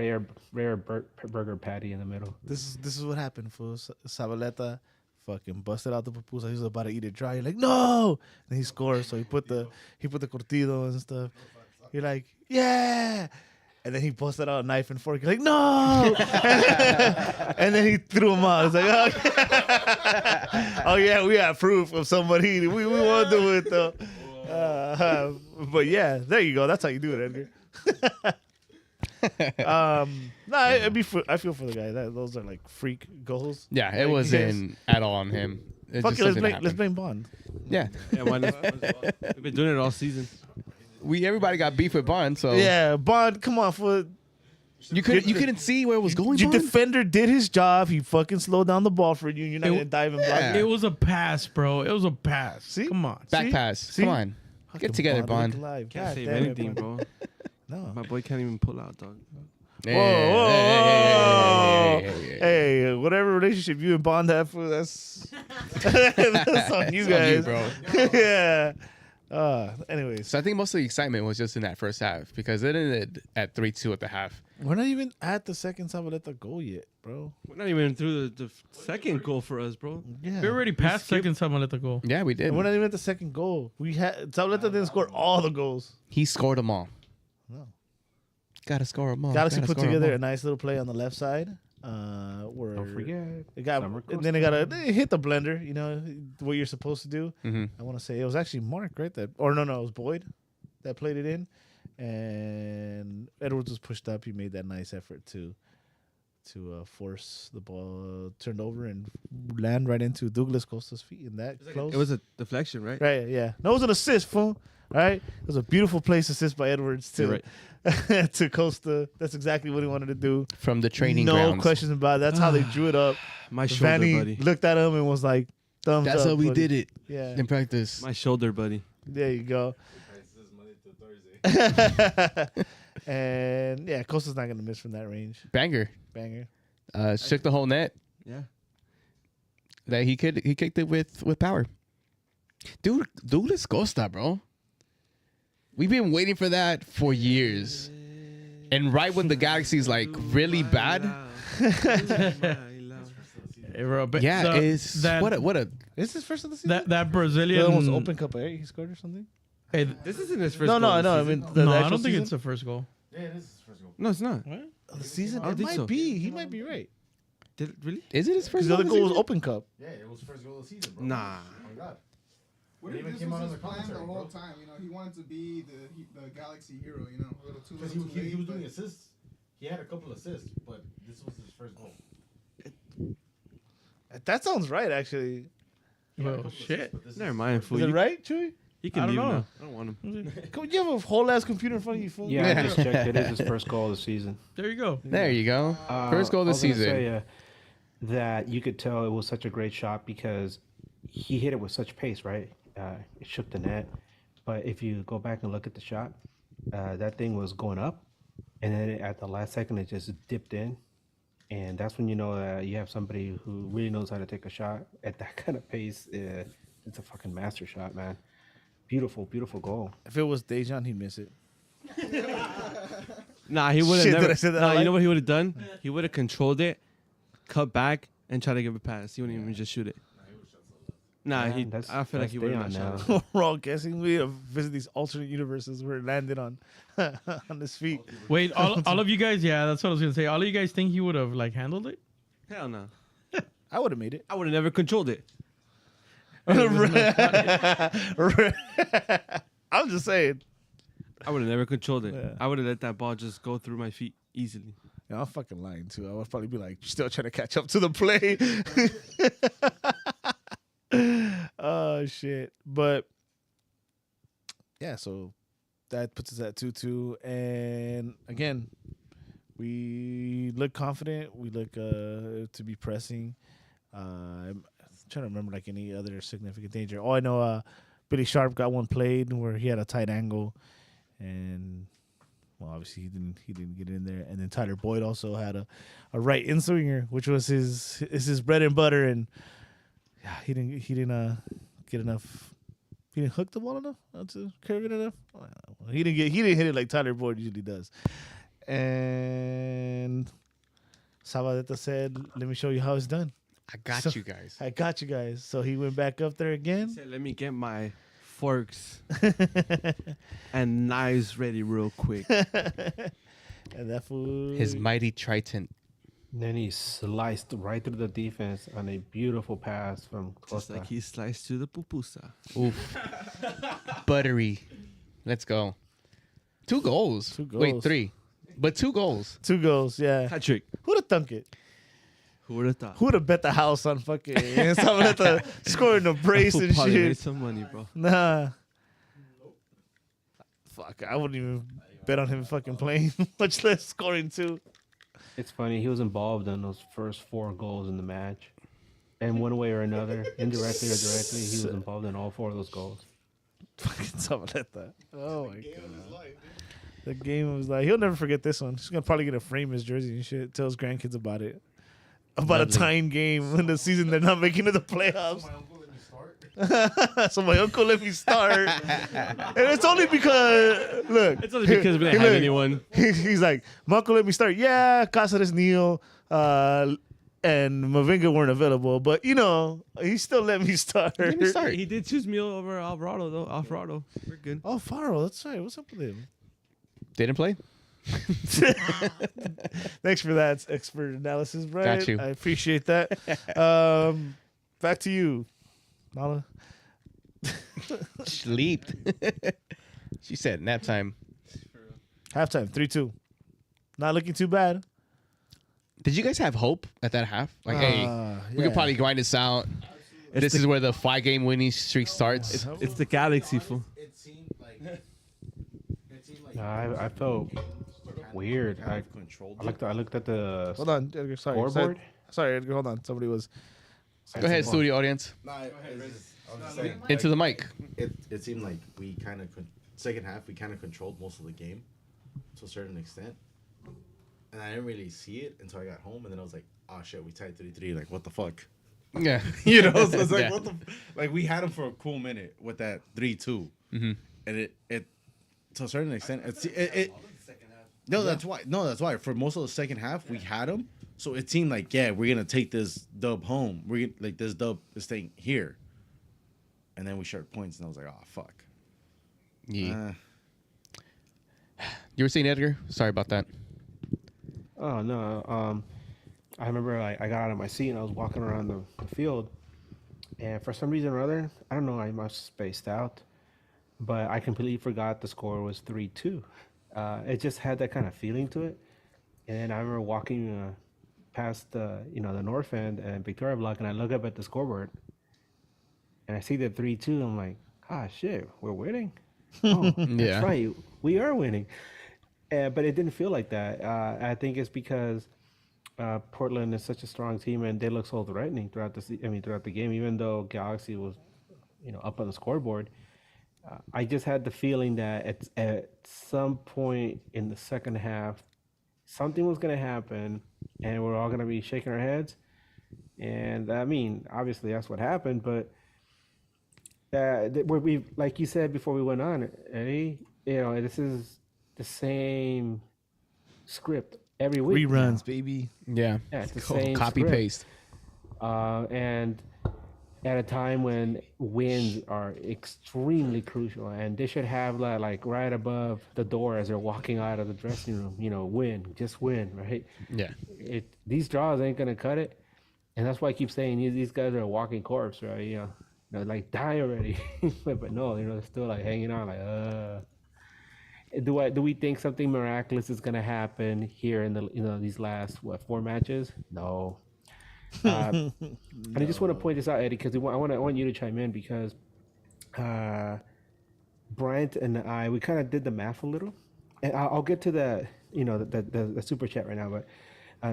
rare burger patty in the middle. this is what happened, fool. Sabaleta fucking busted out the pupusa. He was about to eat it dry. You're like, no, and he scored. So he put the cortido and stuff. You're like, yeah. And then he busted out a knife and fork. You're like, no. And then he threw him out. It's like, oh yeah, we have proof of somebody eating. We won't do it though. But yeah, there you go. That's how you do it, Edgar. I feel for the guy. Those are like freak goals. Yeah, it Like, wasn't at all on him. It Fuck just it, let's something that blame happened. Bond. Yeah, Yeah, why not? We've been doing it all season. everybody got beef with Bond, so Yeah, Bond, come on, fool. you couldn't see where it was going. Your Bond? defender did his job. He fucking slowed down the ball for you. And you're not gonna dive and block Yeah. it. It was a pass, bro. It was a pass. See? Come on. Back See? pass. See? Come on, Fucking get together, look Bond. alive. Can't God save damn it, anything, Bond. bro. No. My boy can't even pull out, dog. Hey, Whoa, hey, hey, hey, hey, hey. Hey, whatever relationship you and Bond have, fool, that's that's on you It's on guys, you, bro. Yeah. Anyways, So I think most of the excitement was just in that first half because it ended at 3-2 at the half. we're not even at the second Sabaleta goal yet, bro. We're not even through the second goal for us, bro. Yeah. We already passed second time. Let the goal. Yeah, we did. And we're not even at the second goal. We had Sabaleta didn't score all the goals. He scored them all. No. Gotta score them all. Galaxy Gotta put score 'em together all. a nice little play on the left side. Where Don't forget. it got, Summer and then it hit the blender. You know what you're supposed to do. Mhm. I want to say it was actually Mark, right? It was Boyd that played it in, and Edwards was pushed up. He made that nice effort to force the ball turned over and land right into Douglas Costa's feet. In that close, It was a deflection, right? right. Yeah, no, it was an assist, fool. Right, it was a beautiful place assist by Edwards You're to to Costa. That's exactly what he wanted to do. From the training No grounds. questions about it. That's how they drew it up. My shoulder, Vanny buddy. looked at him and was like, thumbs That's up. how we buddy. did it Yeah. in practice. My shoulder, buddy. There you go. This is Monday to Thursday. And yeah, Costa's not going to miss from that range. Banger. Banger. Shook the whole net. Yeah. That he kicked it with power. Dude, Douglas Costa, bro. We've been waiting for that for years. And right when the Galaxy's like really bad, Hey, bro, but yeah, the- it's that, what a Is this first of the season? that The Brazilian almost open cup, right? He scored or something? Hey, This isn't his first No, goal of the I season. mean, the no, I actual don't think season? it's the first goal. Yeah, it is his first goal. No, it's not. What? The season? I don't It think might so. be. He might be right. Did it really? is it his first Because the other goal goal of was the open cup. Yeah, it was first goal of the season, bro. Nah. Oh my god. What It if even this came was out on his the plan the commentary, whole bro. time? You know, he wanted to be the Galaxy hero. You know, a little too Because little too late. he was doing but- assists. He had a couple assists, but this was his first goal. That sounds right, actually. He had a Oh, couple shit. assists, but this Never is mind, his fool. Is it You, right, Chewy? you can I don't leave know. now. I don't want him. Come, you have a whole ass computer in front of you, fool. Yeah, I just checked. It is his first goal of the season. There you go. There you go. First goal of the I was gonna season. say, that you could tell it was such a great shot because he hit it with such pace, right? It shook the net. But if you go back and look at the shot, that thing was going up, and then at the last second it just dipped in, and that's when you know that you have somebody who really knows how to take a shot at that kind of pace. It's a fucking master shot, man. Beautiful, beautiful goal. If it was Dejan, he'd miss it. Nah, he would have Shit, never. did I say that Nah, out you loud? know what he would have done? He would have controlled it, cut back, and try to give a pass. He wouldn't even just shoot it. Nah, Yeah, he. that's- I feel like that's he would have Dejan not shot now. it. We're all guessing. We have visited these alternate universes where it landed on on his feet. Wait, all of you guys, yeah, that's what I was gonna say. All of you guys think he would have like handled it? Hell no. I would have made it. I would have never controlled it. I'm just saying. I would have never controlled it. Yeah. I would have let that ball just go through my feet easily. Yeah, I'm fucking lying too. I would probably be like, still trying to catch up to the play. Oh shit! But yeah, so that puts us at 2-2, and again, we look confident. We look to be pressing. I'm trying to remember like any other significant danger. Oh, I know. Billy Sharp got one played where he had a tight angle, and well, obviously he didn't get in there. And then Tyler Boyd also had a right in swinger, which was his bread and butter, and yeah, he didn't get enough. He didn't hook the ball enough to curve it enough. He didn't hit it like Tyler Boyd usually does. And Sabadeta said, "Let me show you how it's done." I got you guys. I got you guys. So he went back up there again. Said, let me get my forks and knives ready real quick. And that fool. His mighty trident. Then he sliced right through the defense on a beautiful pass from Just Costa. like he sliced to the pupusa. Oof. Buttery. Let's go. 2 goals. 2 Wait, goals. 3. But 2 goals. 2 goals, yeah. Hat trick. Who'd have thunk it? Who would have thought? Who'd have bet the house on fucking Sabadeta scoring the brace and Probably made shit? some money, bro. Nah. Fuck, I wouldn't even bet on him fucking playing, much less scoring 2. It's funny. He was involved in those first 4 goals in the match. And one way or another, indirectly or directly, he was involved in all 4 of those goals. Fucking Sabadeta. Oh my god. The game was like, he'll never forget this one. He's gonna probably get a frame his jersey and shit. Tell his grandkids about it. About Lovely. a tying game in the season they're not making it to the playoffs. So my uncle let me start. And it's only because look. It's only because we didn't have anyone. He's like, my uncle let me start. Yeah, Cáceres, Neal, and Mavinga weren't available, but you know, he still let me start. Let me start. He did choose Meal over Alvarado, though. Alvarado. We're good. Oh, Faro, that's right. What's up with him? Didn't play? Thanks for that expert analysis, Brian. Got you. I appreciate that. Back to you, Nala. Sleeped. She said nap time. Halftime, 3-2. Not looking too bad. Did you guys have hope at that half? Like, hey, we could probably grind this out. This is where the 5-game winning streak starts. It's the Galaxy, fool. It seemed like. No, I felt weird. I controlled. I looked at the Hold on, Edgar. Sorry. scoreboard. Sorry, Edgar. Hold on. Somebody was. Go ahead, studio audience. Nah, I was just saying. Into the mic. It seemed like we kind of second half we kind of controlled most of the game to a certain extent, and I didn't really see it until I got home, and then I was like, "Oh shit, we tied 3-3. Like, what the fuck?" Yeah. You know, so it's like, Yeah. what the like we had him for a cool minute with that 3-2, and it to a certain extent it no, that's why for most of the second half we had him, so it seemed like we're gonna take this dub home. We're gonna, like this dub is staying here, and then we shared points, and I was like, oh fuck. Yeah. You were saying, Edgar? Sorry about that. Oh no. I remember I got out of my seat and I was walking around the field, and for some reason or other, I don't know, I must have spaced out, but I completely forgot the score was 3-2. It just had that kind of feeling to it. And then I remember walking past the north end and Victoria Block, and I look up at the scoreboard, and I see the 3-2. I'm like, ah, shit, we're winning. Oh, Yeah. that's right, we are winning. But it didn't feel like that. I think it's because Portland is such a strong team, and they look so threatening throughout the game. Even though Galaxy was, up on the scoreboard, I just had the feeling that at some point in the second half, something was going to happen, and we're all going to be shaking our heads. And I mean, obviously that's what happened. But we, like you said before we went on, Eddie, this is the same script every week. Reruns, baby. Yeah. Yeah, it's the same Copy script. paste. And at a time when wins are extremely crucial, and they should have like right above the door as they're walking out of the dressing room, win, just win, right? Yeah. These draws ain't gonna cut it, and that's why I keep saying these guys are a walking corpse, right? They're like, die already, but no, they're still like hanging on, like Do we think something miraculous is gonna happen here in the these last 4 matches? No. And I just want to point this out, Eddie, because I want you to chime in, because Bryant and we kind of did the math a little, and I'll get to the super chat right now. But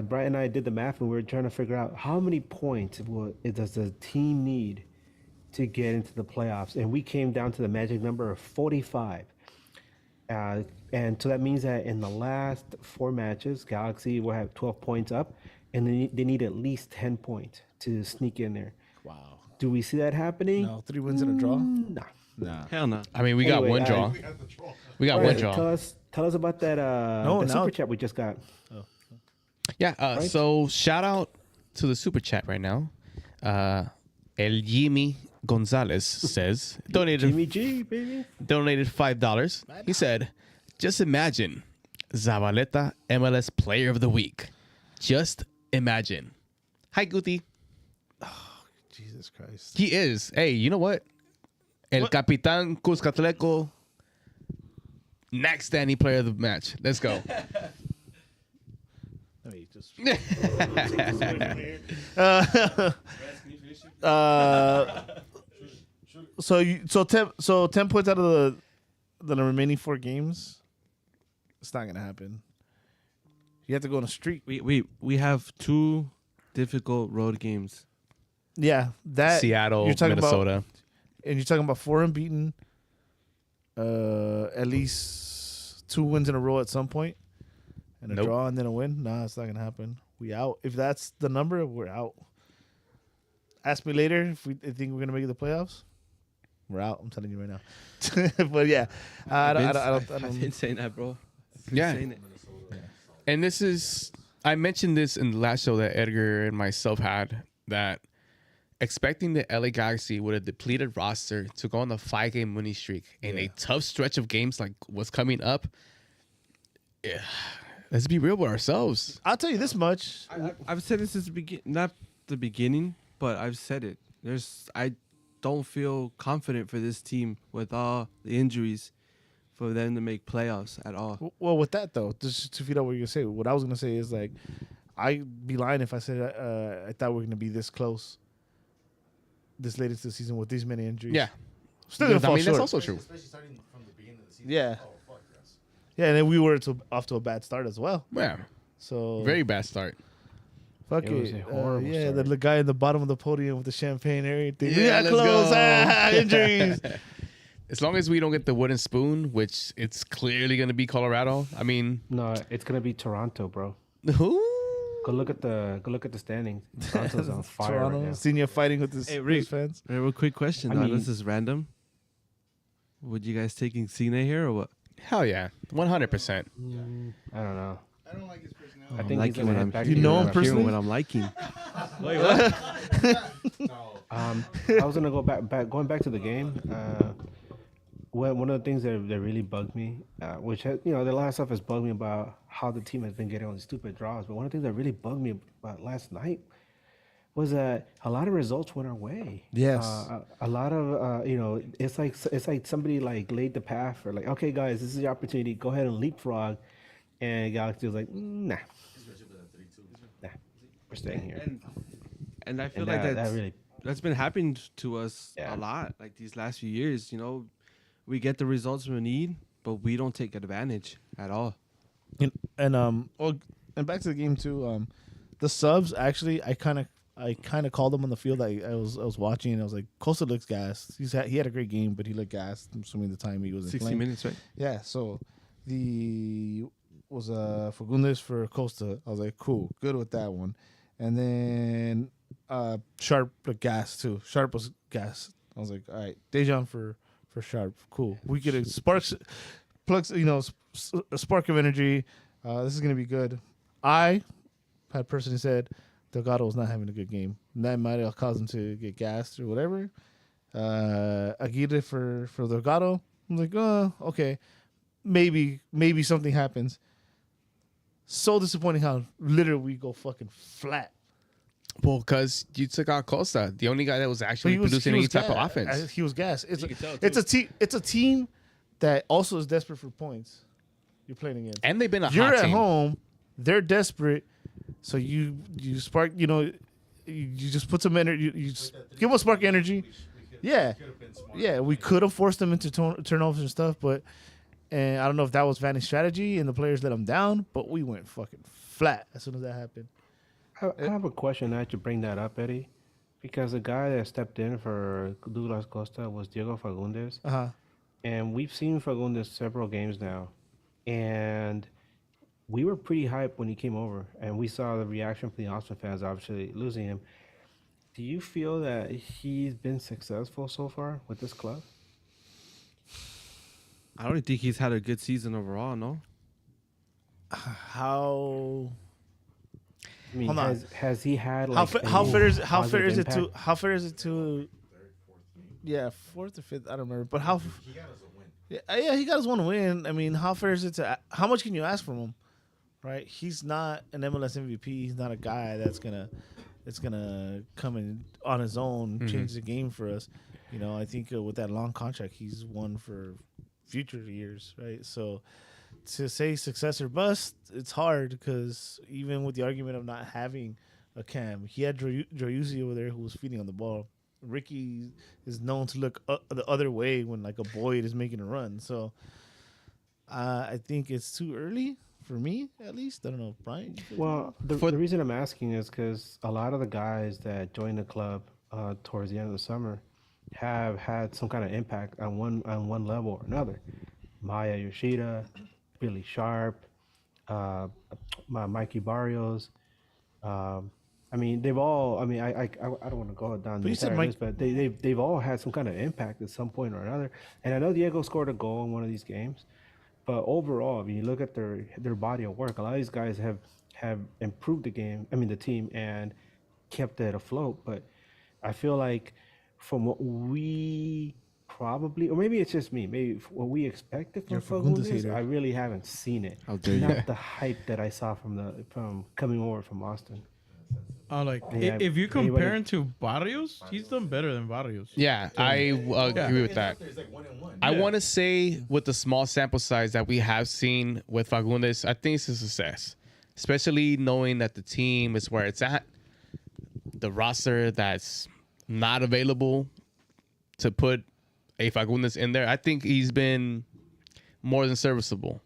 Bryant and I did the math, and we were trying to figure out how many points does the team need to get into the playoffs, and we came down to the magic number of 45. And so that means that in the last 4 matches, Galaxy will have 12 points up, and they need at least 10 points to sneak in there. Wow. Do we see that happening? No, 3 wins and a draw. Nah. Nah. Hell no. I mean, we got Anyway, one draw. We got one Alright, draw. Tell us about that No, the now- super chat we just got. Yeah. So shout out to the super chat right now. El Jimmy Gonzalez says Jimmy G, baby. donated $5. He said, "Just imagine Zabaleta MLS Player of the Week. Just imagine." Hi, Guti. Jesus Christ. He is. Hey, you know what? El What? Capitan Cuscatleco. Next standing player of the match. Let's go. Let me just. So 10 points out of the remaining 4 games. It's not gonna happen. You have to go on a streak. We have 2 difficult road games. Yeah, that Seattle, you're talking Minnesota. about, and you're talking about 4 unbeaten. At least 2 wins in a row at some point, and a Nope. draw and then a win. Nah, it's not gonna happen. We out. If that's the number, we're out. Ask me later if we think we're gonna make the playoffs. We're out. I'm telling you right now. But yeah, I I've don't. been saying that, bro. Yeah. Saying it. And this is, I mentioned this in the last show that Edgar and myself had, that expecting the LA Galaxy with a depleted roster to go on a 5-game winning streak in a tough stretch of games like what's coming up. Yeah. Let's be real with ourselves. I'll tell you this much. I've said this since not the beginning, but I've said it. I don't feel confident for this team with all the injuries for them to make playoffs at all. Well, with that though, just to feed out what you're gonna say, what I was gonna say is like, I'd be lying if I said I thought we are gonna be this close this late into the season with these many injuries. Yeah. Still gonna fall that's short. also true. Especially starting from the beginning of the season. Yeah. Oh, fuck yes. Yeah, and then we were off to a bad start as well. Yeah. So Very bad start. fuck It was it. a horrible yeah, start. the guy in the bottom of the podium with the champagne and everything. We Yeah, got let's close. go. Injuries. As long as we don't get the wooden spoon, which it's clearly going to be Colorado. I mean, No, it's gonna be Toronto, bro. who? Go look at the standings. Toronto's on fire right Toronto now. senior fighting with his, Hey, Rick. his fans. Real quick question. I though. mean- This is random. Would you guys taking Cine here or what? Hell yeah. 100%. I don't know. I don't like his personality. I I'm think he's liking gonna what head I'm back You to know him Europe. personally? hearing what I'm liking. I was gonna going back to the game. One of the things that really bugged me, which has, the last stuff has bugged me about how the team has been getting all these stupid draws. But one of the things that really bugged me about last night was that a lot of results went our way. Yes. A lot of it's like somebody like laid the path for like, okay guys, this is your opportunity. Go ahead and leapfrog, and Galaxy was like, nah, we're staying here. And I feel And like that really that's been happening to us Yeah. a lot. Like these last few years, we get the results we need, but we don't take advantage at all. And back to the game too. The subs actually, I kind of called them on the field. I was watching and I was like, Costa looks gassed. He had a great game, but he looked gassed. I'm assuming the time he was 60 playing. minutes, right? Yeah. So the was Fagundes for Costa. I was like, cool, good with that one. And then Sharp looked gassed too. Sharp was gassed. I was like, all right, Dejan for Sharp, cool. We get a plugs, a spark of energy. This is gonna be good. I had personally said Delgado was not having a good game. And that might have caused him to get gassed or whatever. Aguirre for Delgado. I'm like, oh, okay. Maybe something happens. So disappointing how literally we go fucking flat. Well, because you took out Costa, the only guy that was actually producing any type of offense. He was gassed. It's You can tell, it's a team. It's a team that also is desperate for points. You're playing against. And they've been a You're hot at team. home. They're desperate. So you spark. You just put some energy. You just give them spark energy. Yeah, yeah. We could have forced them into turnovers and stuff, but and I don't know if that was Vanny's strategy and the players let them down. But we went fucking flat as soon as that happened. I have a question now to bring that up, Eddie, because the guy that stepped in for Douglas Costa was Diego Fagundes, and we've seen Fagundes several games now, and we were pretty hyped when he came over, and we saw the reaction from the Austin fans, obviously losing him. Do you feel that he's been successful so far with this club? I don't think he's had a good season overall. No. How I mean, Hold on. has he had how like fa- how any fair is how fair positive is it to impact? how fair is it to yeah, fourth or fifth, I don't remember. But how He got us a win. yeah, he got his one win. I mean, how fair is it to how much can you ask from him? Right? He's not an MLS MVP. He's not a guy that's gonna come in on his own, change the game for us. You know, I think with that long contract, he's one for future years, right? So to say success or bust, it's hard because even with the argument of not having a cam, he had Driussi over there who was feeding on the ball. Ricky is known to look the other way when like a Boyd is making a run. So I think it's too early for me, at least. I don't know, Brian. You feel Well, the reason I'm asking is because a lot of the guys that joined the club towards the end of the summer have had some kind of impact on one level or another. Maya Yoshida, Billy Sharp, Mikey Barrios. I mean, they've all. I mean, I don't want to go down the you said entire Mike- list, but they've all had some kind of impact at some point or another. And I know Diego scored a goal in one of these games, but overall, I mean, you look at their body of work. A lot of these guys have improved the game. I mean, the team and kept it afloat. But I feel like from what we probably, or maybe it's just me, maybe what we expected from You're a Fagundes Fagundes, hater. I really haven't seen it. How dare you. Not the hype that I saw from coming over from Austin. Like Yeah, if you anybody- compare him to Barrios, he's done better than Barrios. Yeah, I agree with that. There's like 1-1. I want to say with the small sample size that we have seen with Fagundes, I think it's a success, especially knowing that the team is where it's at, the roster that's not available to put a Fagundes in there. I think he's been more than serviceable.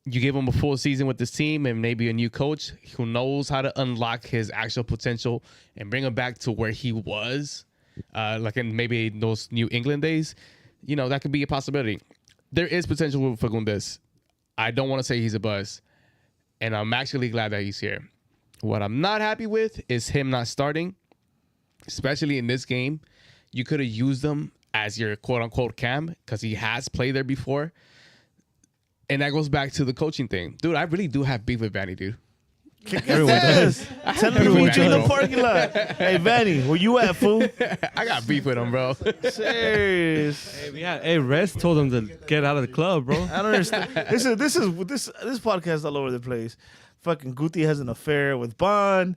You give him a full season with this team and maybe a new coach who knows how to unlock his actual potential and bring him back to where he was, like in maybe those New England days. You know, that could be a possibility. There is potential with Fagundes. I don't want to say he's a buzz, and I'm actually glad that he's here. What I'm not happy with is him not starting, especially in this game. You could have used him as your quote-unquote cam because he has played there before. And that goes back to the coaching thing. Dude, I really do have beef with Vanny, dude. Everyone does. Tell him to Everyone meet you in the does. parking lot. Hey, Vanny, where you at, fool? I got beef with him, bro. Serious. Hey, Rez told him to get out of the club, bro. I don't understand. This podcast is all over the place. Fucking Guti has an affair with Bond.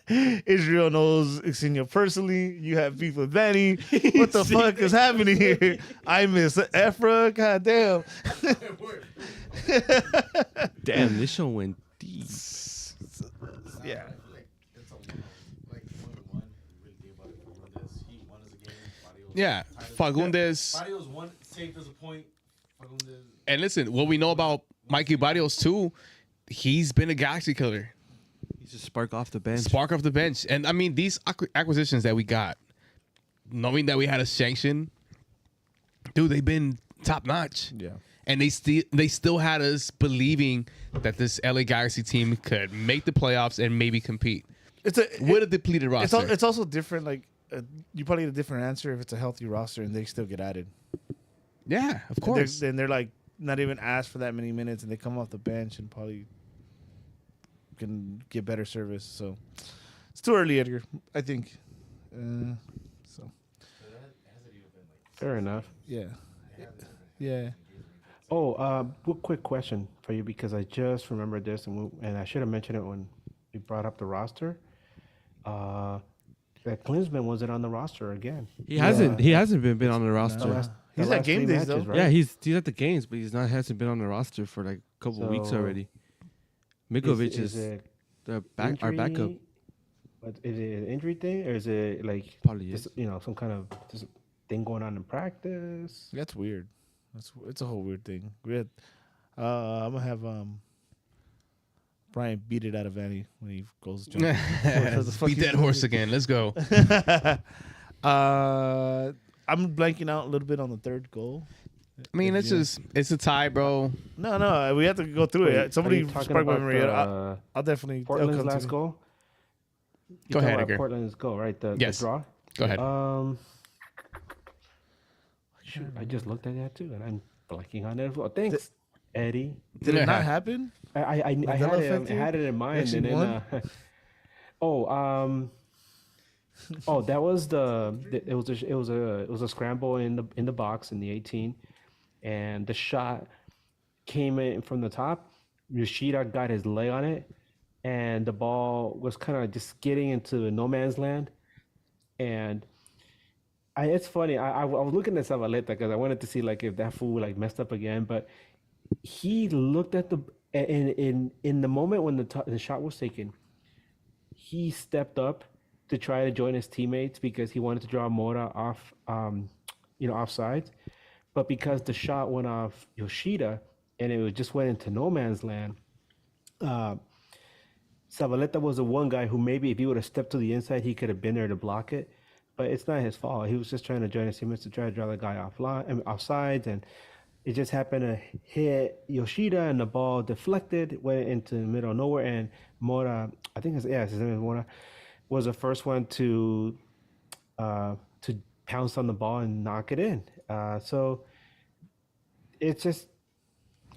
Israel knows Xenia personally. You have beef with Vanny. What the fuck is happening here? I miss Ephra. God damn. Damn, this show went deep. Yeah. It's a like 1-1. We really think about it for this. He won us a game. Barrios- Yeah, Fagundes. Barrios won, saved us a point. Fagundes. And listen, what we know about Mikey Barrios, too, he's been a galaxy killer. He's just spark off the bench. Spark off the bench. And, I mean, these acquisitions that we got, knowing that we had a sanction, dude, they've been top-notch. Yeah. And they still had us believing that this LA Galaxy team could make the playoffs and maybe compete It's a with a depleted roster. it's also different. Like you probably get a different answer if it's a healthy roster and they still get added. Yeah, of course. Then they're like not even asked for that many minutes and they come off the bench and probably can get better service. So it's too early, Edgar. I think. So Fair enough. yeah, yeah. Oh, quick question for you because I just remembered this and I should have mentioned it when we brought up the roster. That Klinsmann wasn't on the roster again. He hasn't been on the The roster. last- the He's at last game 3 days, though. matches, right? Yeah, he's at the games, but hasn't been on the roster for like a couple of weeks So, already. Mikovic Is is it our backup. injury? But is it an injury thing or is it like Probably just, is. some kind of just thing going on in practice? That's weird. It's a whole weird thing. Weird. I'm gonna have Brian beat it out of Vanny when he goes jumping. Beat that horse again. Let's go. I'm blanking out a little bit on the third goal. I mean, Yeah. it's a tie, bro. No, we have to go through Wait, it. Somebody are you talking spark my about memory. the, I'll definitely. it'll Portland's come to last me. goal? Go ahead, Talking about Edgar. Portland's go, right? The Yes. draw. Go ahead. Shoot, I just looked at that too, and I'm blanking on it as well. Thanks, Eddie. Did it not Yeah. happen? I had Mandela it, effect I here? had it in mind, actually and then won? that was it was a scramble in the box in the 18, and the shot came in from the top. Yoshida got his leg on it, and the ball was kind of just getting into no man's land. And it's funny. I was looking at Zabaleta because I wanted to see like if that fool like messed up again, but he looked at the in the moment when the shot was taken, he stepped up to try to join his teammates because he wanted to draw Mora off, offsides. But because the shot went off Yoshida and it just went into no man's land, Zabaleta was the one guy who maybe if he would have stepped to the inside, he could have been there to block it. But it's not his fault. He was just trying to join his teammates to try to draw the guy offsides, and it just happened to hit Yoshida, and the ball deflected, went into the middle of nowhere, and Mora, I think his name is Mora, was the first one to pounce on the ball and knock it in. So it's just,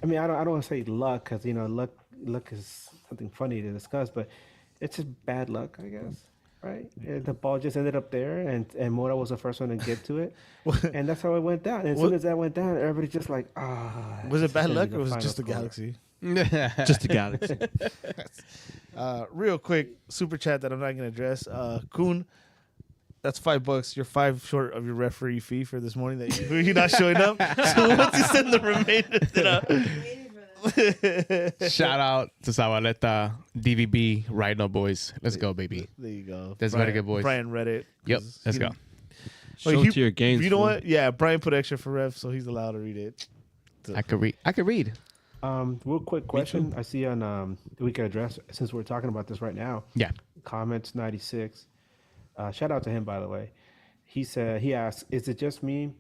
I mean, I don't want to say luck because luck is something funny to discuss, but it's just bad luck, I guess. Right, the ball just ended up there, and Mora was the first one to get to it, and that's how it went down. And as soon as that went down, everybody's just like, Was it bad gonna be luck the or was it final just the score. Galaxy? Just the Galaxy. Real quick, super chat that I'm not gonna address. Kuhn, that's $5. You're 5 short of your referee fee for this morning that you're not showing up. So once you send the remainder, Shout out to Zabaleta, DVB, Rhino boys. Let's go, baby. there you go. That's very good, boys. Brian read it. Yep, 'cause let's he go. didn't- Show he- to your gains. You know fool. what? Yeah, Brian put extra for ref, so he's allowed to read it. I could read. Real quick question I see on we can address since we're talking about this right now. Yeah. Comments 96. Shout out to him, by the way. He asked, is it just me,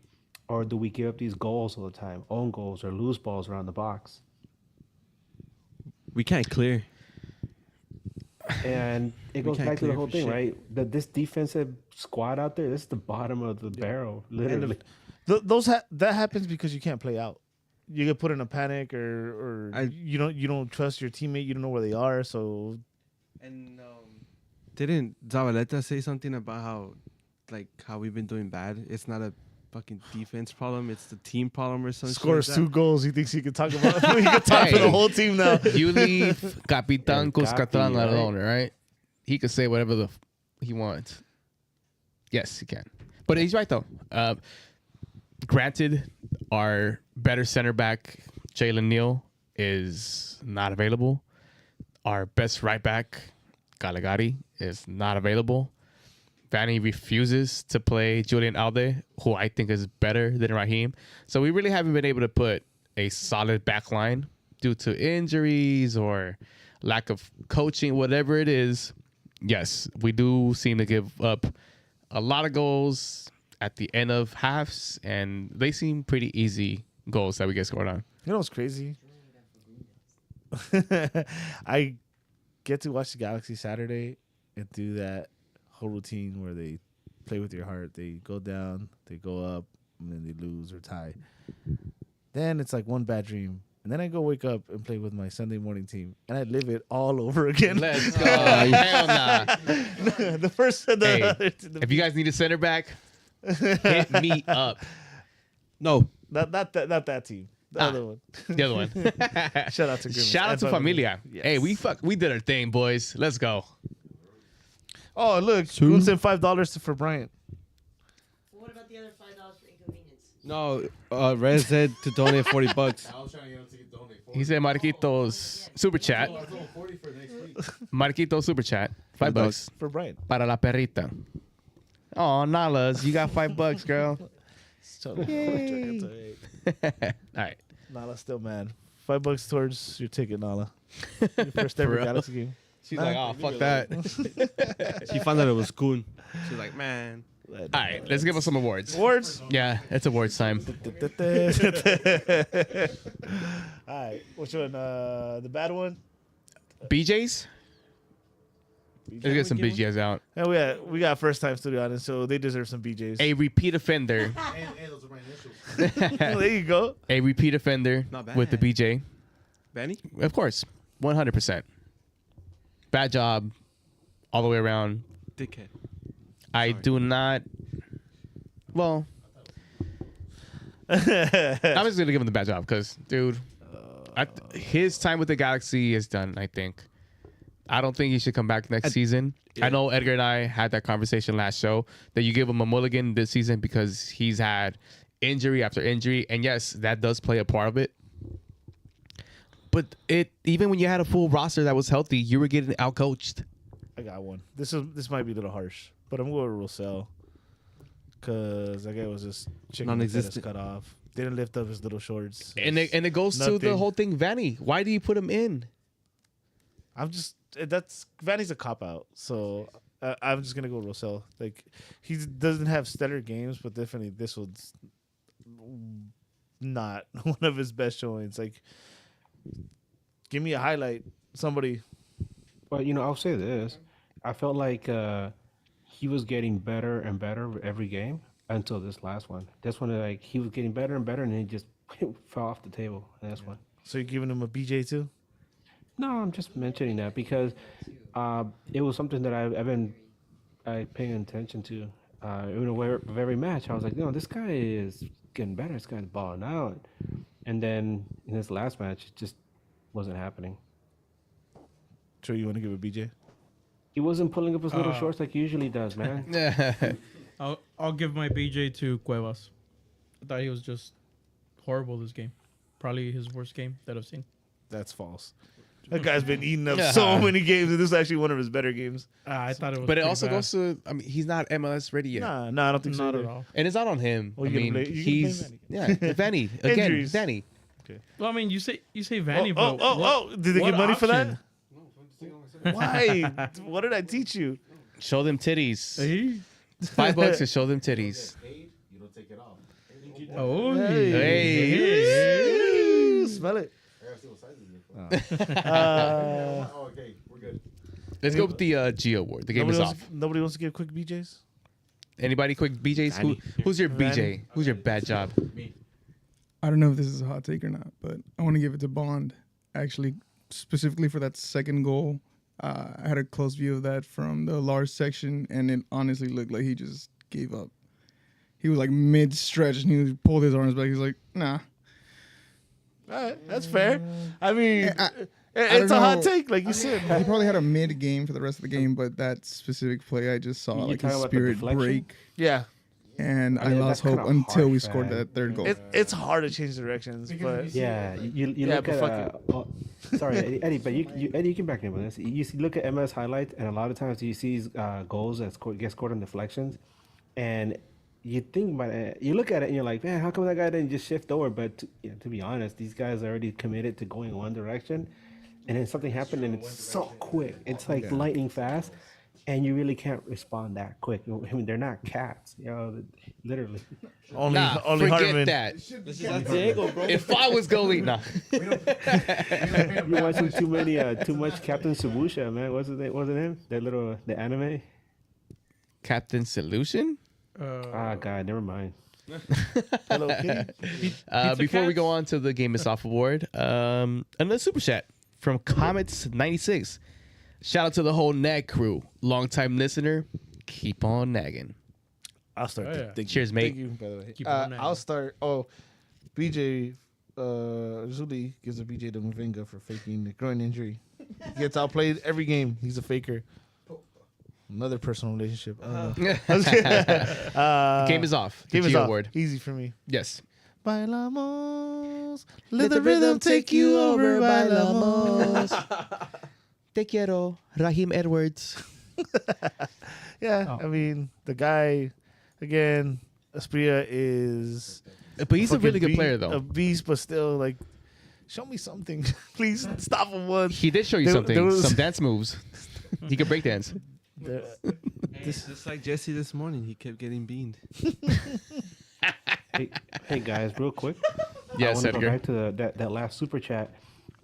or do we give up these goals all the time, own goals or loose balls around the box? We can't clear. And it goes can't back to the clear whole for thing, shit. right? This defensive squad out there, this is the bottom of the barrel, literally. That happens because you can't play out. You get put in a panic, or you don't trust your teammate. You don't know where they are. So And didn't Zabaleta say something about how we've been doing bad? It's not a fucking defense problem. It's the team problem or something. scores like 2 goals. He thinks he can talk about. He can talk for Hey. the whole team now. You leave Capitan El Capi, Cuscatlan right? alone, right? He could say whatever he wants. Yes, he can. But he's right, though. Granted, our better center back, Jalen Neal, is not available. Our best right back, Caligari, is not available. Vanny refuses to play Julian Alde, who I think is better than Raheem. So we really haven't been able to put a solid back line due to injuries or lack of coaching, whatever it is. Yes, we do seem to give up a lot of goals at the end of halves, and they seem pretty easy goals that we get scored on. You know what's crazy? I get to watch the Galaxy Saturday and do that whole routine where they play with your heart. They go down, they go up, and then they lose or tie. Then it's like one bad dream. And then I go wake up and play with my Sunday morning team, and I live it all over again. Let's go. Hell nah. The first and the Hey, other. if you guys need a center back, hit me up. No, Not that team. The other one. The other one. Shout out to Grimace. Shout out And to Familia. Yes. Hey, we did our thing, boys. Let's go. Oh, look. Goon sent $5 for Bryant. What about the other $5 for inconvenience? no. Rez said to donate $40. I was trying to get him to donate He said Marquitos super chat. 40 for next week. Marquitos super chat. $5 For Bryant. para la perrita. Oh, Nalas, you got $5, girl. So, All right. Nala still mad. $5 towards your ticket, Nala. Your first ever real? Galaxy game. She's like, oh, fuck that. She found out it was Kun. She's like, man. All right, let's give us some awards. Awards. Yeah, it's awards time. All right. Which one? The bad one? BJ's? Let's get some BJs out. And we got first time studio audience, so they deserve some BJs. A repeat offender. And those are my initials. There you go. A repeat offender Not bad. with the BJ. Benny? Of course. 100%. Bad job all the way around. Dickhead. I do not. Well, I'm just gonna give him the bad job because, dude, his time with the Galaxy is done. I think. I don't think he should come back next season. yeah. I know Edgar and I had that conversation last show that you give him a mulligan this season because he's had injury after injury, and yes, that does play a part of it. But even when you had a full roster that was healthy, you were getting outcoached. I got one. This might be a little harsh, but I'm going to Russell because that guy was just chicken Non-existent. cut off. Didn't lift up his little shorts. And it goes to the nothing. whole thing, Vanny. Why do you put him in? That's Vanny's a cop out, so I'm just gonna go Russell. Like he doesn't have stellar games, but definitely this was not one of his best showings. Like, give me a highlight, somebody. But I'll say this: I felt like he was getting better and better every game until this last one. This one, like he was getting better and better, and then he just fell off the table. And that's one. So you're giving him a BJ too? No, I'm just mentioning that because it was something that I've been paying attention to. With every match, I was like, this guy is getting better. This guy's balling out. And then in this last match, it just wasn't happening. Sure, you want to give a BJ? He wasn't pulling up his little shorts like he usually does, man. I'll give my BJ to Cuevas. I thought he was just horrible this game. Probably his worst game that I've seen. That's false. That guy's been eating up so many games, and this is actually one of his better games. I thought it was. But it pretty also bad. goes to, he's not MLS ready yet. Nah, I don't think so. Not either. at all. And it's not on him. Well, I you mean, can blame he's Vanny. Vanny again. Injuries. Vanny. Well, I mean, you say Vanny, but Did they what get money for that? option? Why? What did I teach you? Show them titties. Hey. $5 to show them titties. You don't take it off. Oh, Hey. Hey. Smell it. Okay, we're good. Let's go with the G Award. The game is off. Nobody wants to give quick BJs? Anybody quick BJs? Who's your BJ? Who's your bad job? I don't know if this is a hot take or not, but I want to give it to Bond. Actually, specifically for that second goal, I had a close view of that from the Lars section, and it honestly looked like he just gave up. He was like mid-stretch, and he pulled his arms back. He's like, nah. All right, that's fair. I mean, I it's don't a hot know. take, like you said. He probably had a mid-game for the rest of the game, but that specific play, I just saw You like talking his about the spirit deflection? break, Yeah, and I Yeah, lost that's hope kinda until we harsh, scored man. that third goal. it's hard to change directions, but Yeah, you Yeah, look but at. Sorry, Eddie, but Eddie, you can back me up with this. You look at MS highlights, and a lot of times you see goals that get scored on deflections, and you think about it. You look at it, and you're like, man, how come that guy didn't just shift over? But to be honest, these guys are already committed to going one direction, and then something happened, and it's so quick. It's like lightning fast, and you really can't respond that quick. I mean, they're not cats, literally. only Nah, only forget Hartman. that. This is Diego, bro. If I was goalie, nah. You're watching too much Captain Subusha, man. Wasn't him? The anime. Captain Solution? God, never mind. Hello, Kitty. Before we Cats? go on to the Game is Off award, another super chat from Comets96. Shout out to the whole Nag crew. Longtime listener. Keep on nagging. I'll start. Oh, yeah. Thank Cheers, you. mate. Thank you, by the way. Keep on nagging. I'll start. Oh, BJ Zuli gives a BJ to Mavinga for faking the groin injury. He gets outplayed every game. He's a faker. Another personal relationship. Game is off. The Game is G off. award. Easy for me. Yes. Bailamos. Let the rhythm take you over. Bailamos. Te quiero, Raheem Edwards. Yeah, I mean, the guy, again, Aspria is But he's a fucking really good player, though. a beast, but still, like, show me something. Please stop him once. He did show you There- something. there was- Some dance moves. He could break dance. Just like Jesse this morning, he kept getting beaned. Hey guys, real quick. Yes, I want to go Edgar. back to that last super chat.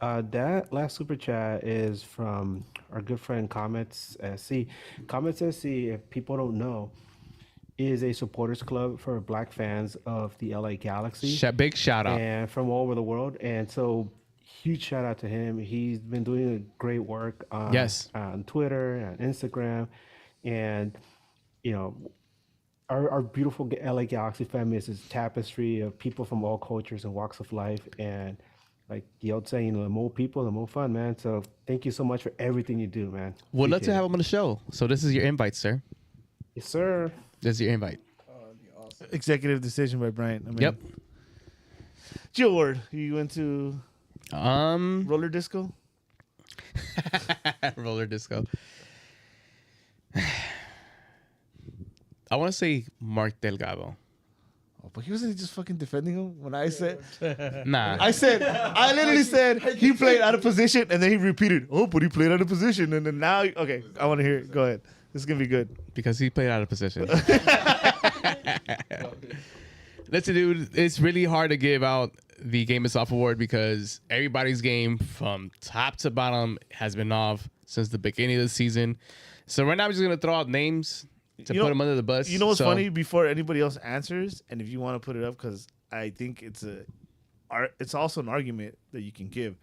That last super chat is from our good friend Comets SC. Comets SC, if people don't know, is a supporters club for black fans of the LA Galaxy Big shout out. and from all over the world. And so, huge shout out to him. He's been doing a great work on, Yes. on Twitter and Instagram. And, you know, our beautiful LA Galaxy family is this tapestry of people from all cultures and walks of life. And like the old saying, the more people, the more fun, man. So thank you so much for everything you do, man. Would love to Appreciate have it. him on the show. So this is your invite, sir. Yes, sir. This is your invite. Executive decision by Bryant. I mean, Yep. Gio Ward, you into roller disco? Roller disco. I want to say Mark Delgado. Oh, but he wasn't just fucking defending him when I said. Nah. I literally said he played out of position, and then he repeated, "Oh, but he played out of position," and then now, okay, I want to hear it. Go ahead. This is gonna be good. Because he played out of position. Listen, dude, it's really hard to give out the Game is Off award because everybody's game from top to bottom has been off since the beginning of the season. So right now, I'm just going to throw out names to You put know- them under the bus. You know what's So- funny? Before anybody else answers, and if you want to put it up, because I think it's also an argument that you can give.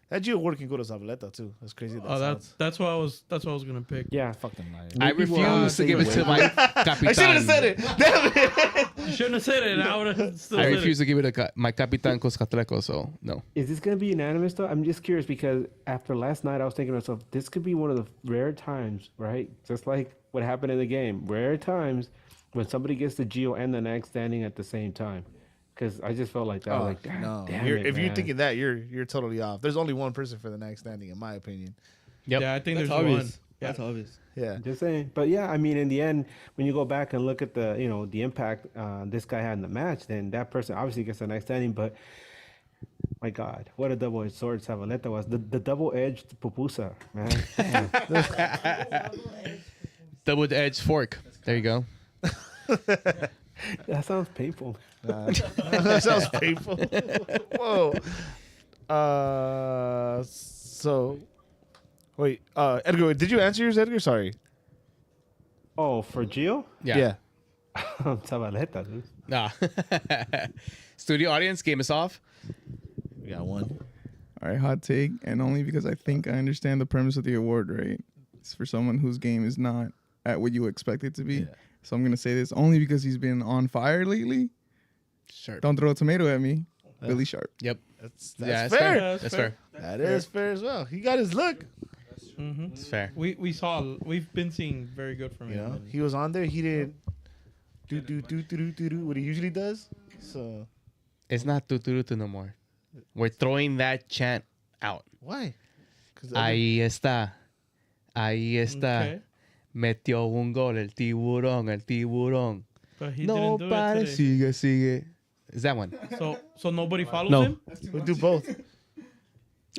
That Gio Ward can go to Zabaleta too. That's crazy. Oh, that's what I was gonna pick. Yeah. fucking liar. I refuse to give it to my Capitan. I should have said it. Damn it. You shouldn't have said it. I would have still I said refuse to give it to my Capitan Cuscatleco, so no. Is this going to be unanimous, though? I'm just curious because after last night, I was thinking to myself, this could be one of the rare times, right? Just like what happened in the game. Rare times when somebody gets the Geo and the Nag standing at the same time. Because I just felt like that. I was like, God no. damn If you're man." thinking that, you're totally off. There's only one person for the next standing, in my opinion. Yep. Yeah, I think That's there's obvious. one. That's obvious. Yeah. Just saying. But yeah, I mean, in the end, when you go back and look at the, the impact this guy had in the match, then that person obviously gets the next standing. But my God, what a double-edged sword Zabaleta was. The double-edged pupusa, man. Double-edged fork. There you go. That sounds painful. That sounds painful. Whoa. So, wait. Edgar, did you answer yours, Edgar? Sorry. Oh, for Gio? Yeah. Zabaleta, dude. Nah. Studio audience, game is off. We got one. All right, hot take, and only because I think I understand the premise of the award, right? It's for someone whose game is not at what you expect it to be. Yeah. So I'm gonna say this only because he's been on fire lately. Sure. Don't throw a tomato at me, Billy Sharp. Yep. That's Yeah, fair. That's That's fair. fair. That is fair as well. He got his look. It's fair. We've been seeing very good from You him. know, and- he was on there. He did do what he usually does. So It's not tuturutu no more. We're throwing that chant out. why? Because Ahí está. Ahí está. Okay. Metió un gol el tiburón, el tiburón. But he No didn't do pare, it today. sigue, sigue. Is that one? So nobody follows No. him? we'll do both.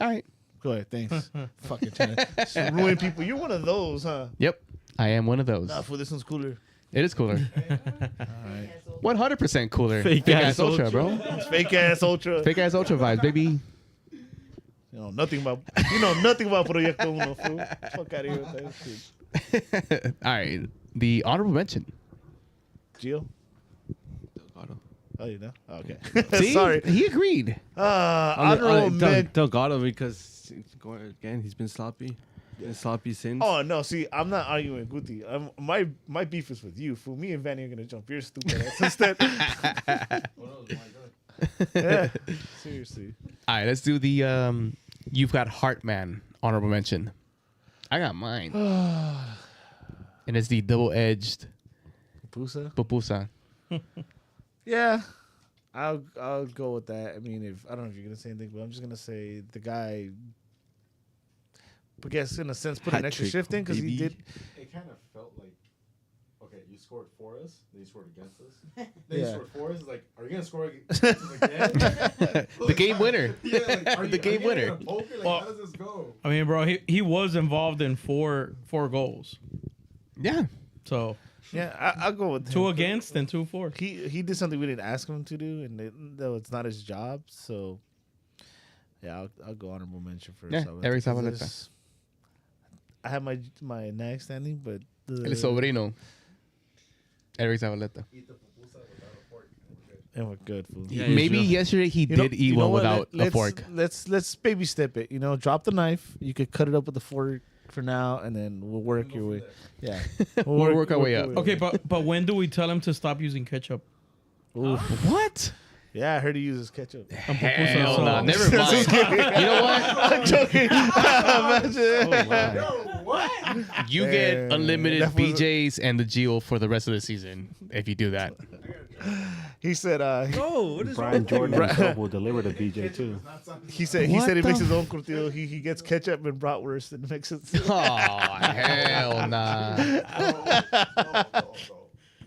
All right. Go ahead. Thanks. Fucking trying to ruin people. You're one of those, huh? Yep. I am one of those. Nah, fool, this one's cooler. It is cooler. right. 100% cooler. Fake Fake ass ass ultra, bro. It's fake ass ultra. Fake ass ultra vibes, baby. You know nothing about Proyecto Uno, fool. Fuck out of here with that shit. All right. The honorable mention. Gio? Oh, you know? Okay. See? Sorry. He agreed. Honorable mention. Delgado, because again, he's been sloppy. Been sloppy since. Oh no! See, I'm not arguing with Guti. My beef is with you. For me and Vanny are gonna jump your stupid ass instead. Yeah, seriously. All right. Let's do the You've Got Heartman honorable mention. I got mine. And it's the double-edged Pusa. pupusa. Yeah, I'll go with that. I mean, if I don't know if you're gonna say anything, but I'm just gonna say the guy. I guess in a sense put an Hat extra trick, shift in because he baby. did. It kind of felt like, okay, you scored for us, then you scored against us. Then Yeah. you scored for us. It's like, are you gonna score against us again? The game winner. Yeah, like, are The game winner. Gonna poke it? Like, Well- how does this go? I mean, bro, he was involved in four goals. Yeah. So Yeah, I'll go with two him. against and 2 for. He did something we didn't ask him to do, and though it's not his job, so Yeah, I'll go honorable mention for Yeah, Zabaleta, Eric 'cause Zabaleta. I have my nag standing, but El sobrino. Eric Zabaleta. and we're good food. Yeah, Maybe Israel. yesterday he You know- did eat you know one what? without a Let's- fork. Let's baby step it. Drop the knife. You could cut it up with the fork for now, and then we'll work your way. Yeah, We'll work our way up. Okay, but when do we tell him to stop using ketchup? Oof. What? Yeah, I heard he uses ketchup. Hell so- no. Never mind. You know what? I'm joking. Imagine. You get unlimited that was- BJs and the Geo for the rest of the season if you do that. He said. Oh, what is Brian Jordan himself will deliver the BJ too. He said he makes his own curtido. He gets ketchup and bratwurst and mixes it. Oh, hell nah.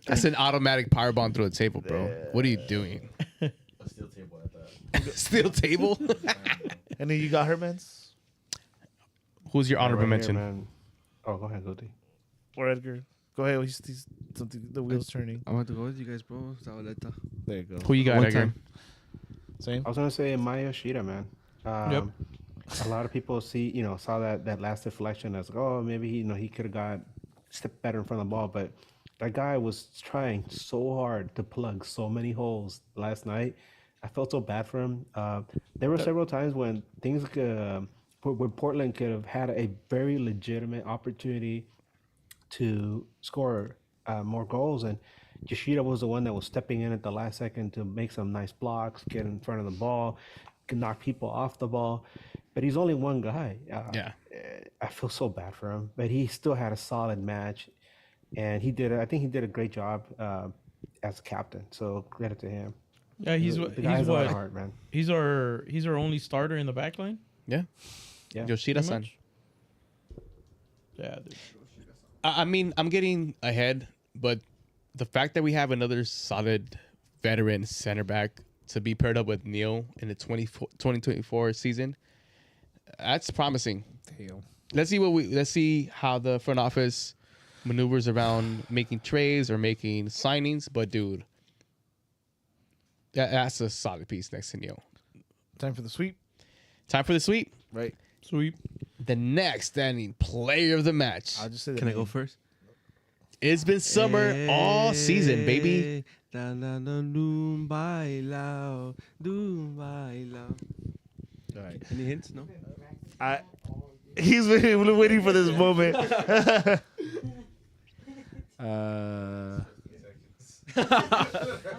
That's an automatic power bomb through a table, bro. What are you doing? A steel table at that. Steel table? And then you got her, mans? Who's your honorable Right here, mention? man. Oh, go ahead, Goody. Or Edgar? Go ahead. He's something. The wheel's turning. I'm about to go with you guys, bro. Zabaleta. There you go. Who you got, One Edgar? time. Same. I was gonna say Maya Yoshida, man. Yep. A lot of people saw that last deflection as oh maybe he could have got stepped better in front of the ball, but that guy was trying so hard to plug so many holes last night. I felt so bad for him. There were several times when things where Portland could have had a very legitimate opportunity to score more goals, and Yoshida was the one that was stepping in at the last second to make some nice blocks, get in front of the ball, can knock people off the ball. But he's only one guy. Yeah. I feel so bad for him, but he still had a solid match, and I think he did a great job as a captain. So credit to him. Yeah, he's The guy has he's a lot of what? heart, man. He's our only starter in the back line. Yeah. Yeah. Yoshida-san. much. Yeah, dude. I mean, I'm getting ahead, but the fact that we have another solid veteran center back to be paired up with Neil in the 2024 season, that's promising. Damn. Let's see how the front office maneuvers around making trades or making signings. But dude, that's a solid piece next to Neil. Time for the sweep. Time for the sweep. Right. Sweep. The next standing player of the match. I'll just say. Can I go first? It's been summer all season, baby. Da, da, da, doom, bailao, doom, bailao. All right. Any hints? No. He's waiting for this moment. I'll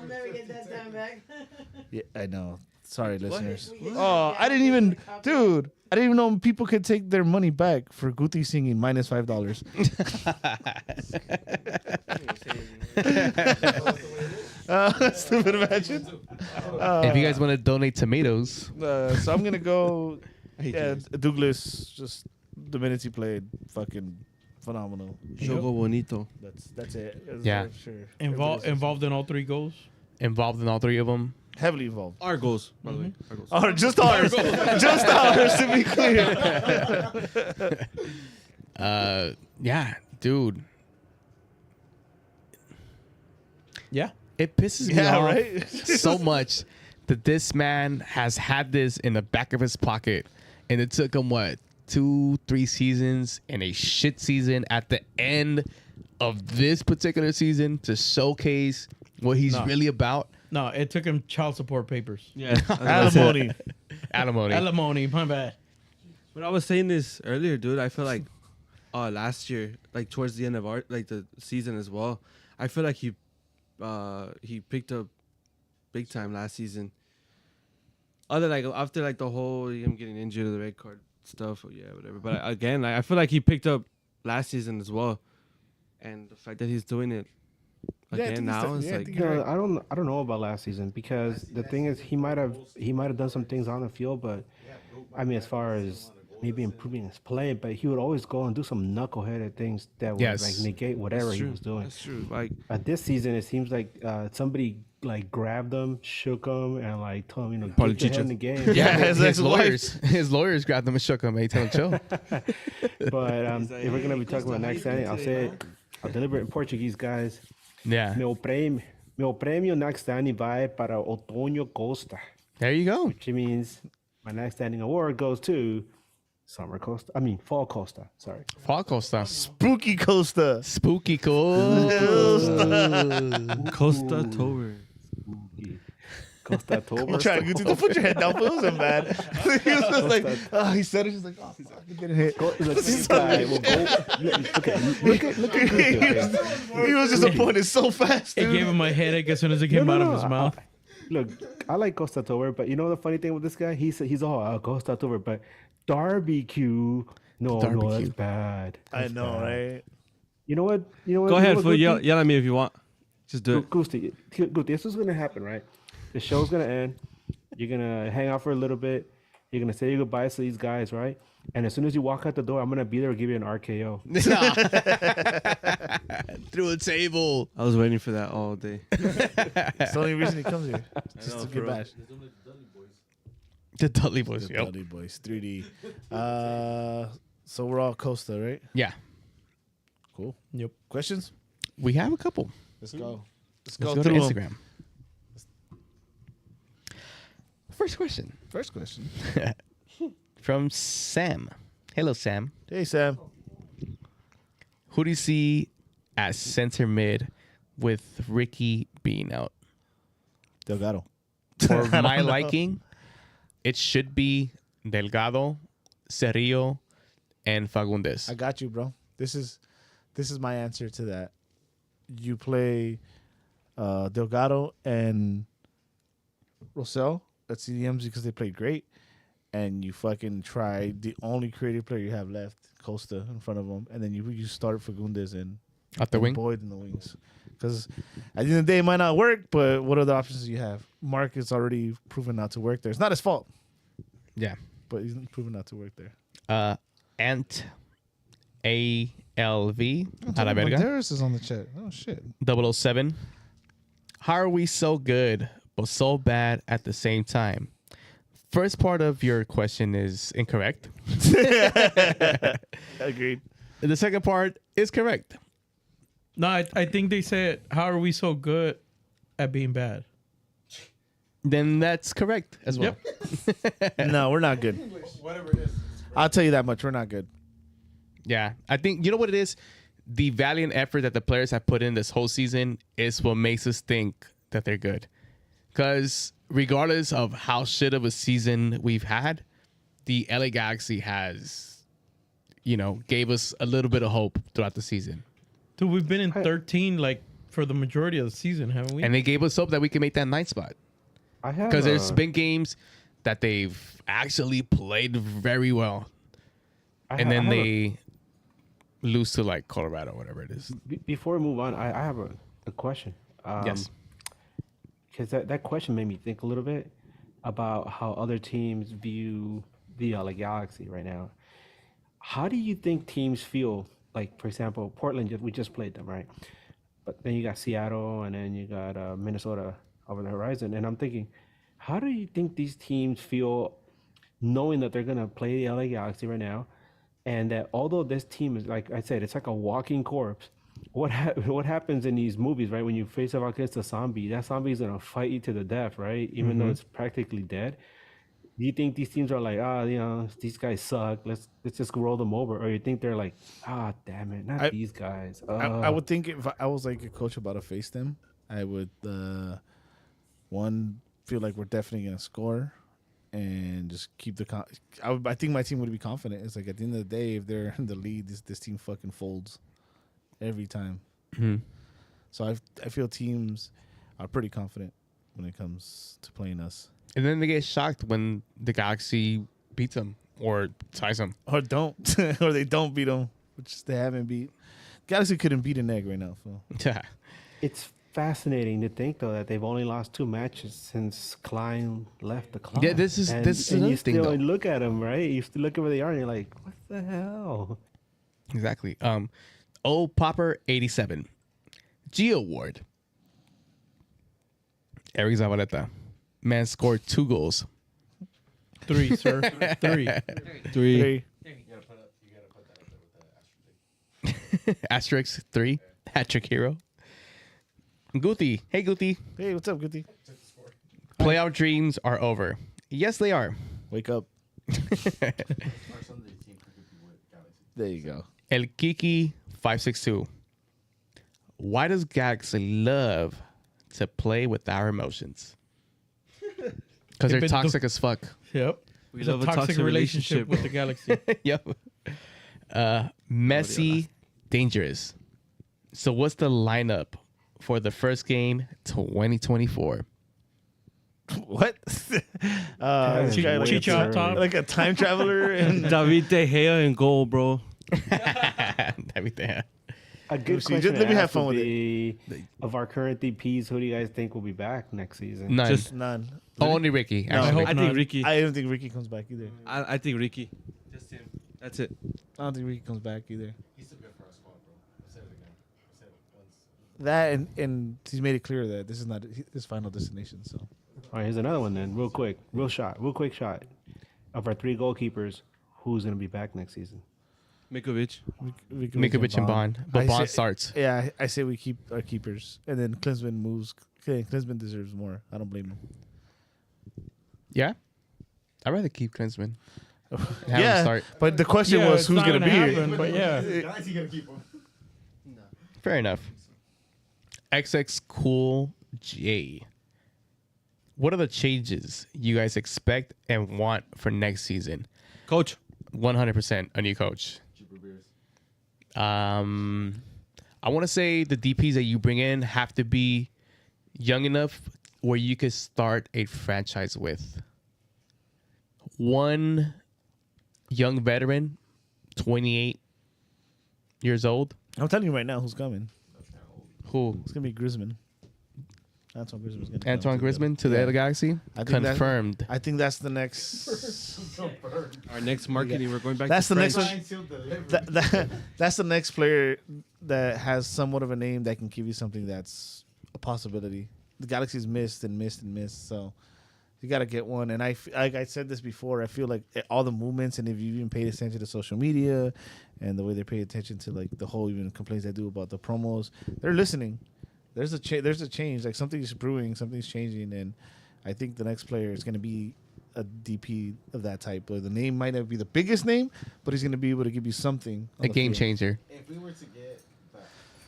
never get that time back. Yeah, I know. Sorry, listeners. Oh, I didn't even, dude. I didn't even know people could take their money back for Guti singing minus $5. Stupid imagine. If you guys want to donate tomatoes, So I'm gonna go. Yeah, Douglas. Just the minutes he played, fucking phenomenal. Jogo bonito. That's it. Yeah. Sure. Involved in all 3 goals. involved in all three of them. Heavily involved. Our goals, by the way. Our goals. Or just ours. Just ours, to be clear. Yeah, dude. Yeah. It pisses me Yeah, off right? so much that this man has had this in the back of his pocket, and it took him 2-3 seasons and a shit season at the end of this particular season to showcase what he's really about. No, it took him child support papers. Yeah. Alimony. Alimony. Alimony, my bad. But I was saying this earlier, dude. I feel like last year, like towards the end of the season as well, I feel like he picked up big time last season. After the whole him getting injured or the red card stuff, whatever. But again, I feel like he picked up last season as well, and the fact that he's doing it again now is like. I don't know about last season because the thing is he might have done some things on the field, but I mean as far as maybe improving his play, but he would always go and do some knuckleheaded things that would like negate whatever he was doing. That's true. Like This season, it seems like somebody like grabbed him, shook him, and like told him, Probably get your head in the game. Yeah, his his lawyers grabbed him and shook him. They tell him chill. But if we're gonna be talking about next Sunday, I'll deliver it in Portuguese, guys. Yeah. Meu prêmio next Sunday vai para Otoño Costa, There you go. which means My next standing award goes to Summer Costa. I mean, Fall Costa. Sorry. Fall Costa. Spooky Costa. Spooky Costa. Costa Tower. Spooky. Costa Tober. I'm trying to don't put your head down. It wasn't bad. He was just like, oh, he said it. He's like, oh, fuck, I didn't hit. Look, this guy will go. Look at He was disappointed so fast. It Dude. gave him a headache as soon as it came out of his mouth. Look, I like Costa Tober, but you know the funny thing with this guy? He's all Costa Tober, but barbecue. No, that's Barbecue. bad. I know, right? You know what? Go ahead, fool. Yell at me if you want. Just do it. Gusti, this is gonna happen, right? The show's gonna end. You're gonna hang out for a little bit. You're gonna say your goodbyes to these guys, right? And as soon as you walk out the door, I'm gonna be there to give you an RKO. Through a table. I was waiting for that all day. It's the only reason he comes here. Just to for get real. bashed. The Dudley Boys. The Yep. Bloody Boys, 3D. So we're all Costa, right? Yeah. Cool. Yep. Questions? We have a couple. Let's go. Let's Let's go go to through 'em. Instagram. First question First question. from Sam. Hello, Sam. Hey, Sam. Who do you see at center mid with Ricky being out? Delgado. For I my don't know. liking, it should be Delgado, Cerrillo, and Fagundes. I got you, bro. This is my answer to that. You play Delgado and Rosell at CDMs because they played great, and you fucking try the only creative player you have left, Costa, in front of them, and then you start Fagundes and At the wing? Boyd in the wings. Because at the end of the day, it might not work, but what other options do you have? Mark is already proven not to work there. It's not his fault, Yeah. but he's proven not to work there. Ant ALV a la verga. Monteros is on the chat. Oh, shit. 007. How are we so good but so bad at the same time? First part of your question is incorrect. Agreed. The second part is correct. No, I think they said, how are we so good at being bad? Then that's correct as well. No, we're not good. Whatever it is. I'll tell you that much. We're not good. Yeah. I think, you know what it is? The valiant effort that the players have put in this whole season is what makes us think that they're good. Because regardless of how shit of a season we've had, the LA Galaxy has, gave us a little bit of hope throughout the season. Dude, we've been in 13 like for the majority of the season, haven't we? And they gave us hope that we can make that ninth spot. I have Because there's been games that they've actually played very well. And then they lose to like Colorado, whatever it is. Before we move on, I have a question. Yes. Because that question made me think a little bit about how other teams view the LA Galaxy right now. How do you think teams feel? Like, for example, Portland, we just played them, right? But then you got Seattle, and then you got Minnesota over the horizon. And I'm thinking, how do you think these teams feel knowing that they're going to play the LA Galaxy right now? And that although this team is, like I said, it's like a walking corpse. What happens in these movies, right? When you face off against a zombie, that zombie is going to fight you to the death, right? Even though it's practically dead. Do you think these teams are like, these guys suck, let's just roll them over? Or you think they're like, damn it, not these guys. I would think if I was like a coach about to face them, I would, one, feel like we're definitely going to score and just keep the I think my team would be confident. It's like at the end of the day, if they're in the lead, this team fucking folds every time. Mm-hmm. So I feel teams are pretty confident when it comes to playing us. And then they get shocked when the Galaxy beats them or ties them. Or don't. Or they don't beat them, which they haven't beat. Galaxy couldn't beat an egg right now, Phil. Yeah. It's fascinating to think, though, that they've only lost 2 matches since Klein left the club. Yeah, this is and another you thing, still though. look at them, right? You still look at where they are, and you're like, what the hell? Exactly. Popper 87. G Award. Eric Zavaleta. Man scored 2 goals. 3, sir. 3. 3. Asterisk 3. Hat-trick hero. Guti. Hey, Guti. Hey, what's up, Guti? Playoff dreams are over. Yes, they are. Wake up. There you go. El Kiki 562. Why does Galaxy love to play with our emotions? Because they're Been toxic as fuck. Yep. We It's a love a toxic toxic relationship relationship, with the Galaxy. Yep. Messy, dangerous. So what's the lineup for the first game 2024? What? This guy like, Chicha up top. like a time traveler and David De Gea in goal, bro. Everything. A good See, question. let me to have ask fun would with be, of our current DPs, who do you guys think will be back next season? None. Just- none. Only Ricky. No, Actually. hope I not. think Ricky. I don't think Ricky comes back either. I think Ricky. Just him. That's it. I don't think Ricky comes back either. He's too good for our squad, bro. I'll say it again. I'll say it once. That and he's made it clear that this is not his final destination. So All right, here's another one then. Real quick. Real quick shot. Of our 3 goalkeepers, who's going to be back next season? Mikovic. Mikovic and Bond. But I Bond say- starts. Yeah, I say we keep our keepers, and then Klinsmann moves. Okay, Klinsmann deserves more. I don't blame him. Yeah? I'd rather keep Klinsmann. And have him Yeah, start. but the question Yeah, was it's who's not gonna be here. happen, But yeah. Guys, you gotta keep him. Fair enough. XX Cool J. What are the changes you guys expect and want for next season? Coach. 100% a new coach. I want to say the DPs that you bring in have to be young enough where you could start a franchise with. One young veteran, 28 years old. I'm telling you right now, who's coming? Who? It's gonna be Griezmann. Antoine Griezmann's gonna. Antoine come to Griezmann to the Yeah. LA Galaxy? I think that- Confirmed. I think that's the next. Our next marketing. We're going back. That's to the next French. one. That's the next player that has somewhat of a name that can give you something that's a possibility. The Galaxy's missed and missed and missed, so you got to get one. And like I said this before, I feel like all the movements, and if you even paid attention to social media and the way they pay attention to like the whole even complaints they do about the promos, they're listening. There's a change, like something is brewing, something's changing, and I think the next player is going to be a DP of that type. But the name might not be the biggest name, but he's going to be able to give you something. on A the game field. changer. If we were to get that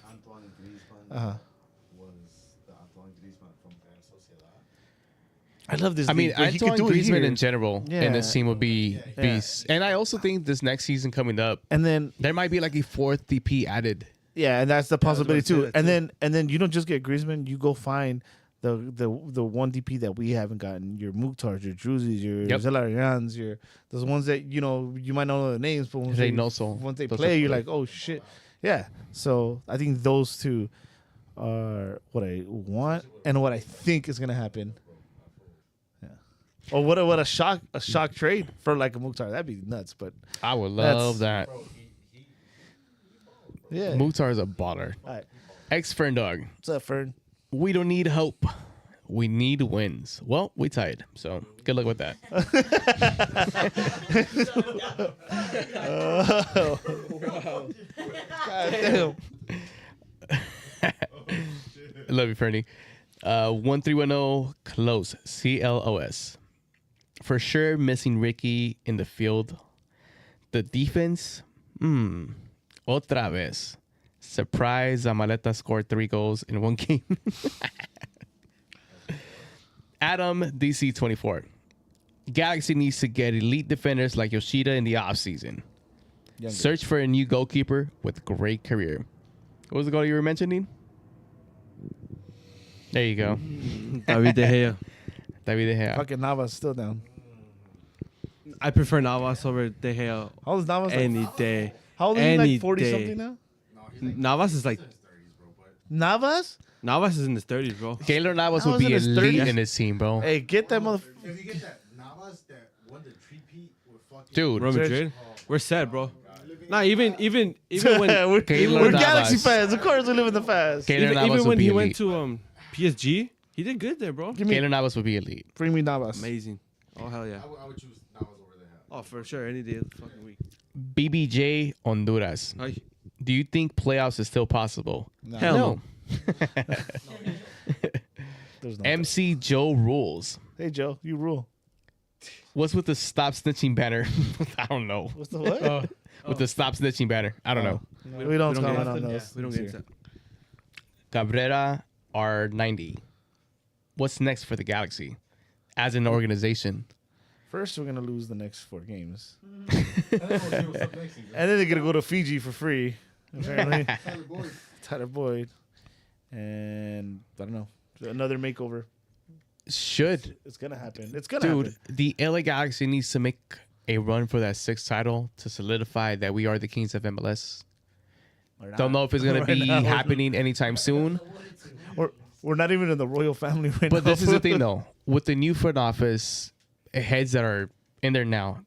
Antoine Griezmann Uh-huh. was the Antoine Griezmann from Real Sociedad. I love this. I mean, league, but he could Antoine do it Griezmann here. in general in this Yeah. team would be beast. And I also think this next season coming up, And then there might be like a 4th DP added. yeah, and that's the possibility say too. that And then you don't just get Griezmann, you go find the one DP that we haven't gotten. Your Mukhtars, your Druzis, your Yep. Zelarians, your those ones that you might not know the names, but once Reynoso. they Those play, are you're good. like, oh shit, yeah. So I think those two are what I want and what I think is gonna happen. Yeah. Or what a shock trade for like a Mukhtar. That'd be nuts, but I would love that. yeah. Mukhtar is a baller. All right. Ex Fern Dog. What's up, Fern? We don't need hope. We need wins. Well, we tied. So good luck with that. God damn. Love you, Fernie. 1310 close. CLOS. For sure, missing Ricky in the field. The defense. Otra vez. Surprise, Amaleta scored 3 goals in 1 game. Adam DC24. Galaxy needs to get elite defenders like Yoshida in the offseason. Search for a new goalkeeper with great career. What was the goal you were mentioning? There you go. David De Gea. David De Gea. Fucking Navas still down. I prefer Navas over De Gea How old is Navas? any day. How old is he? any Like 40 day. something now? Navas is like Navas? Navas is in his 30s, bro. Keylor Navas would Navas be in his elite 30s? in this team, bro. Hey, get that motherfucker. If you get that Navas that won the three-peat with fucking Dude, Real Madrid. We're set, bro. Nah, even when we're Keylor Galaxy Navas. fans. Of course, we live in the fast. Keylor Navas even would when be he elite. went to PSG, he did good there, bro. Give me, Keylor Navas would be elite. bring me Navas. Amazing. Oh hell yeah. I would choose Navas over there. Oh for sure, any day of the fucking week. BBJ Honduras. Ay. Do you think playoffs is still possible? No. Hell no. There's no. MC Joe rules. Hey, Joe, you rule. What's with the stop snitching banner? I don't know. What's the what? With the stop snitching banner. I don't know. We don't get comment on into- those. We don't get into that. Cabrera R90. What's next for the Galaxy as an organization? First, we're gonna lose the next 4 games, and then they're gonna go to Fiji for free. Apparently, Tyler Boyd, and I don't know, another makeover. Should It's gonna happen. It's gonna dude, happen. the LA Galaxy needs to make a run for that 6th title to solidify that we are the kings of MLS. Or Don't know if it's gonna Right be now. happening anytime soon. We're not even in the royal family right now. But this is the thing, though. With the new front office heads that are in there now,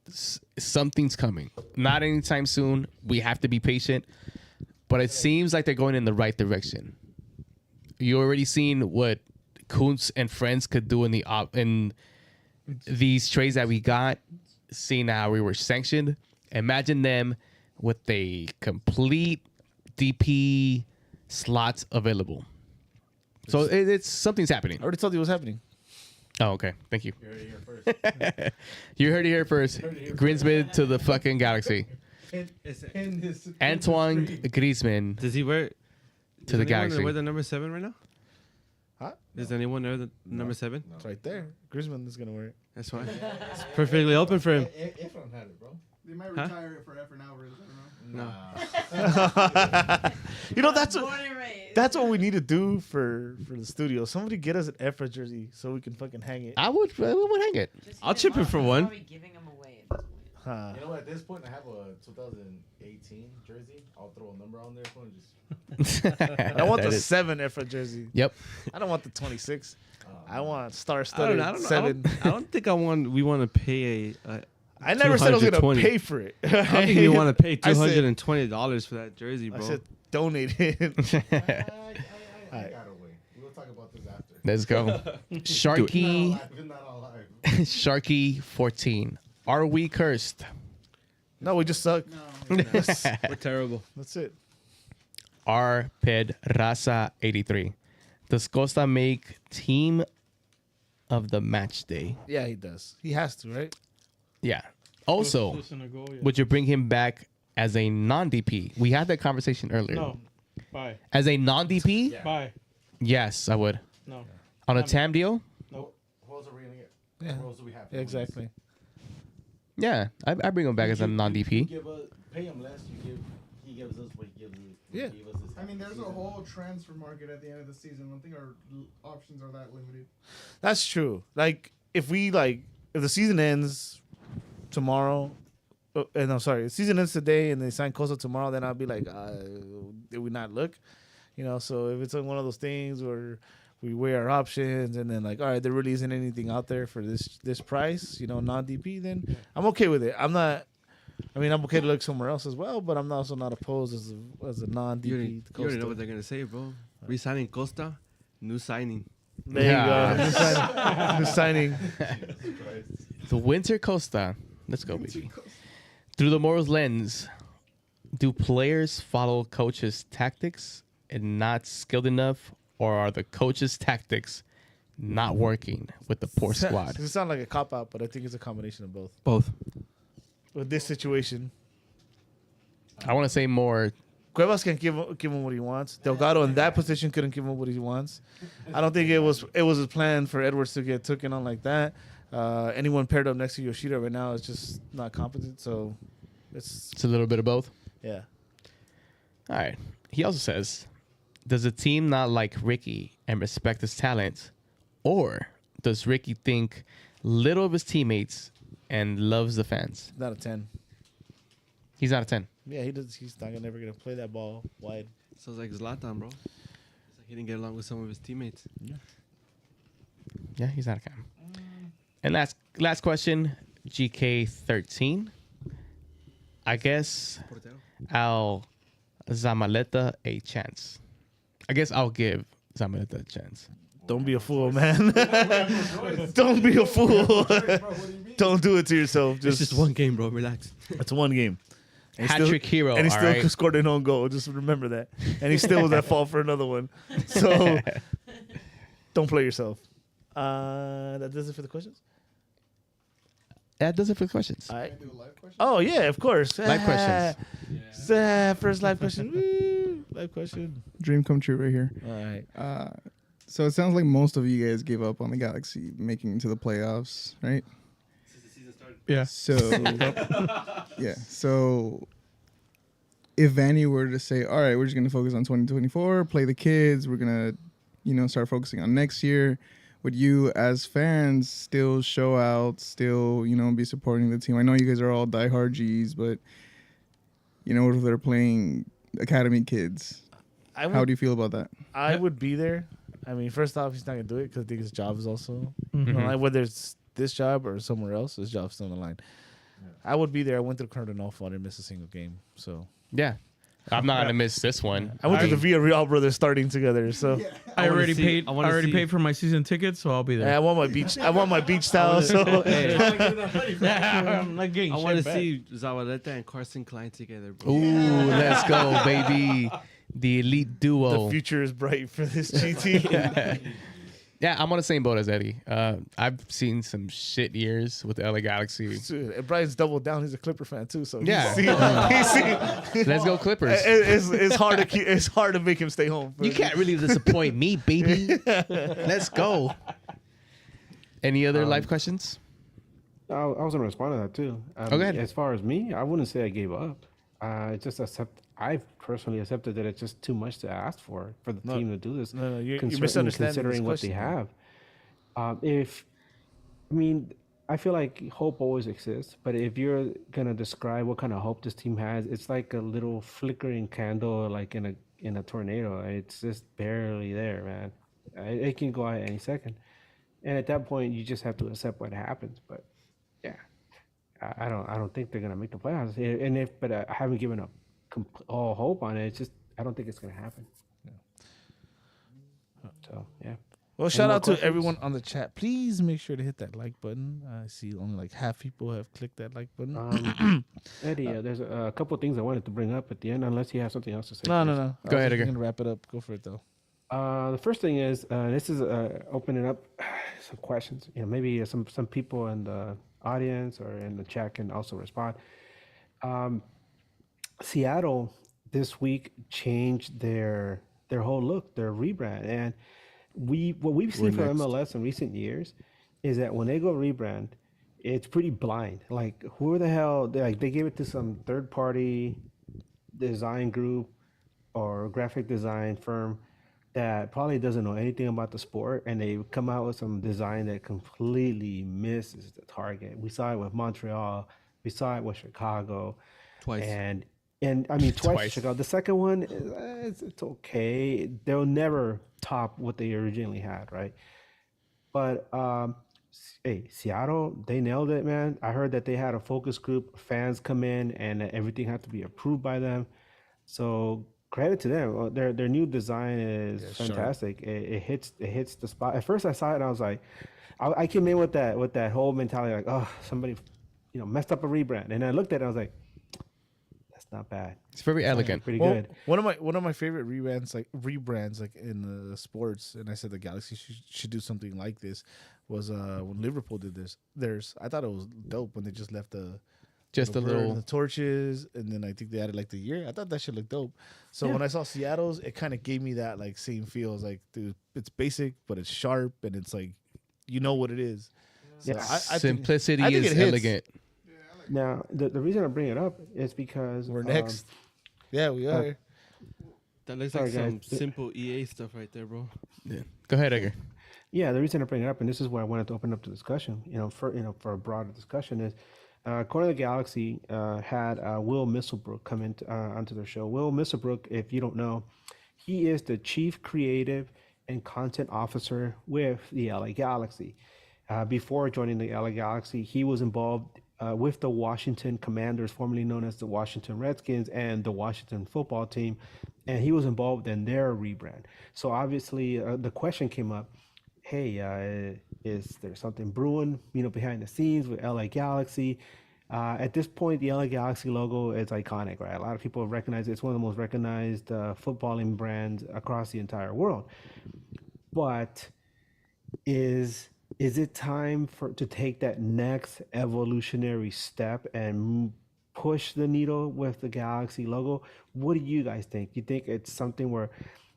something's coming. Not anytime soon. We have to be patient. But it seems like they're going in the right direction. You already seen what Kuntz and friends could do in these trades that we got. Seeing how we were sanctioned. Imagine them with a complete DP slots available. So it's something's happening. I already told you what's happening. Oh, okay. Thank you. You heard it here first. Griezmann to the fucking Galaxy. Antoine Griezmann Does he wear? to the Galaxy. Wear the number 7 right now? Huh? Does anyone wear the number 7? It's right there. Griezmann is gonna wear it. That's why. It's perfectly open for him. Efron had it, bro. They might Huh? retire it for Efren Alvarez. I don't know. No. You know that's what we need to do for the studio. Somebody get us an Efra jersey so we can fucking hang it. I would hang it. I'll chip in for one. Giving them away at this point. Huh. You know what? At this point, I have a 2018 jersey. I'll throw a number on there for just. I want That the is- 7 Efra jersey. Yep. I don't want the 26. I want star I studded don't, I, don't, 7. I don't think we want to pay a I never said I was gonna 220. pay for it. I don't think we want to pay I said- $220 for that jersey, I bro. said donate it. I gotta wait. We'll talk about this after. Let's go. Sharky Not on live. Sharky 14. Are we cursed? No, we just suck. We're terrible. That's it. R Pedraza 83. Does Costa make team of the match day? Yeah, he does. He has to, right? Yeah. Also, Close in a goal, yeah. would you bring him back as a non-DP? We had that conversation earlier. No. Bye. As a non-DP? Bye. Yes, I would. No. On a TAM deal? Nope. Who else are we gonna get? Yeah. Who else do we have? Yeah, exactly. Yeah, I bring him back as a non-DP. Pay him less. He gives us what he gives us. Yeah. He gave us this I mean, there's a season. whole transfer market at the end of the season. I don't think our options are that limited. That's true. Like if the season ends tomorrow, and I'm sorry, the season ends today, and they sign Costa tomorrow, then I'll be like, did we not look? You know, so if it's one of those things where we weigh our options, and then like, all right, there really isn't anything out there for this price, you know, non DP, then I'm okay with it. I'm okay to look somewhere else as well, but I'm also not opposed as a non You DP. already know what they're going to say, bro. Resigning Costa, new signing. There Yeah. you go. New signing. The Winter Costa. Let's go, baby. Through the morals lens, do players follow coaches' tactics and not skilled enough, or are the coaches' tactics not working with the poor squad? It sounds like a cop out, but I think it's a combination of both. Both. With this situation, I want to say more. Cuevas can give him what he wants. Delgado in that position couldn't give him what he wants. I don't think it was a plan for Edwards to get taken on like that. Anyone paired up next to Yoshida right now is just not competent. So It's a little bit of both. yeah. All right. He also says, does the team not like Ricky and respect his talent, or does Ricky think little of his teammates and loves the fans? Not a 10. He's not a 10. Yeah, he does. He's not never gonna play that ball wide. Sounds like Zlatan, bro. It's like he didn't get along with some of his teammates. Yeah, he's not a cam. And last question, GK13. I guess I'll Zamaleta a chance. I guess I'll give Zamaleta a chance. Don't be a fool, man. Don't be a fool. Don't do it to yourself. It's just one game, bro. Relax. It's one game. And he Hat-trick hero, And he all still right? scored an own goal. Just remember that. And he still was at fault for another one. So don't play yourself. That does it for the questions. That does it for the questions. All right. Oh yeah, of course. Live questions. First live question. Woo. Live question. Dream come true right here. All right. So it sounds like most of you guys gave up on the Galaxy making it to the playoffs, right? Yeah. So yeah. So if Vanny were to say, "All right, we're just gonna focus on 2024, play the kids. We're gonna, start focusing on next year," would you, as fans, still show out, still, be supporting the team? I know you guys are all diehard G's, but what if they're playing academy kids? How do you feel about that? I would be there. I mean, first off, he's not gonna do it because I think his job is also Mm-hmm. whether it's this job or somewhere else, his job's still on the line. I would be there. I went to the Cardinal. I didn't miss a single game. So Yeah. I'm not gonna miss this one. I went to the Villarreal brothers starting together. So I wanna already see- paid. I I wanna already see- paid for my season ticket, so I'll be I there. want my beach. I want my beach towel. So I'm not getting I want to see Zavaleta and Carson Klein together, bro. Ooh, let's go, baby. The elite duo. the future is bright for this GT. Yeah, I'm on the same boat as Eddie. I've seen some shit years with the LA Galaxy. Dude, and Brian's doubled down. He's a Clipper fan too. So Yeah. he's seen, Let's go Clippers. it's hard to keep. It's hard to make him stay home. You can't really disappoint me, baby. Let's go. Any other live questions? I was going to respond to that too. Go ahead. As far as me, I wouldn't say I gave up. I've personally accepted that it's just too much to ask for the team to do this. No, you're considering- misunderstanding considering what this they question. have. I feel like hope always exists, but if you're gonna describe what kind of hope this team has, it's like a little flickering candle, like in a tornado. It's just barely there, man. It can go out any second, and at that point, you just have to accept what happens. But yeah, I don't think they're gonna make the playoffs. But I haven't given up all hope on it. It's just I don't think it's gonna happen. So yeah. Well, shout more out to questions? everyone on the chat. Please make sure to hit that like button. I see only like half people have clicked that like button. Eddie, there's a couple of things I wanted to bring up at the end, unless you have something else to say. No, first. no. Go ahead, I'm Edgar. gonna wrap it up. Go for it though. The first thing is this is opening up some questions. Maybe some people in the audience or in the chat can also respond. Seattle this week changed their whole look, their rebrand, and what we've seen from MLS in recent years is that when they go rebrand, it's pretty blind. Like who the hell? They gave it to some third party design group or graphic design firm that probably doesn't know anything about the sport, and they come out with some design that completely misses the target. We saw it with Montreal, we saw it with Chicago, Twice. and I mean twice. with Chicago. The second one, it's okay. They'll never top what they originally had, right? But hey, Seattle, they nailed it, man. I heard that they had a focus group, fans come in, and everything had to be approved by them. So credit to them. Their new design is fantastic. It hits the spot. At first, I saw it and I was like, I came in with that whole mentality, like, oh, somebody, messed up a rebrand. And I looked at it, I was like, that's not bad. It's very elegant. Pretty Well, good. one of my favorite rebrands like in sports, and I said the Galaxy should do something like this. Was when Liverpool did theirs. I thought it was dope when they just left the the torches, and then I think they added like the year. I thought that should look dope. So when I saw Seattle's, it kind of gave me that like same feel. It's like, dude, it's basic, but it's sharp, and it's like what it is. So Yeah. Simplicity I think is it hits. elegant. Now, the reason I bring it up is because We're next. Yeah, we are. That looks Sorry, like some guys. simple EA stuff right there, bro. Yeah. Go ahead, Edgar. Yeah, the reason I bring it up, and this is why I wanted to open up the discussion, for a broader discussion, is Corner of the Galaxy had Will Misselbrook come onto their show. Will Misselbrook, if you don't know, he is the chief creative and content officer with the LA Galaxy. Before joining the LA Galaxy, he was involved with the Washington Commanders, formerly known as the Washington Redskins, and the Washington football team, and he was involved in their rebrand. So obviously, the question came up, hey, is there something brewing, behind the scenes with LA Galaxy? At this point, the LA Galaxy logo is iconic, right? A lot of people recognize it. It's one of the most recognized footballing brands across the entire world. But is Is it time to take that next evolutionary step and push the needle with the Galaxy logo? What do you guys think? You think it's something where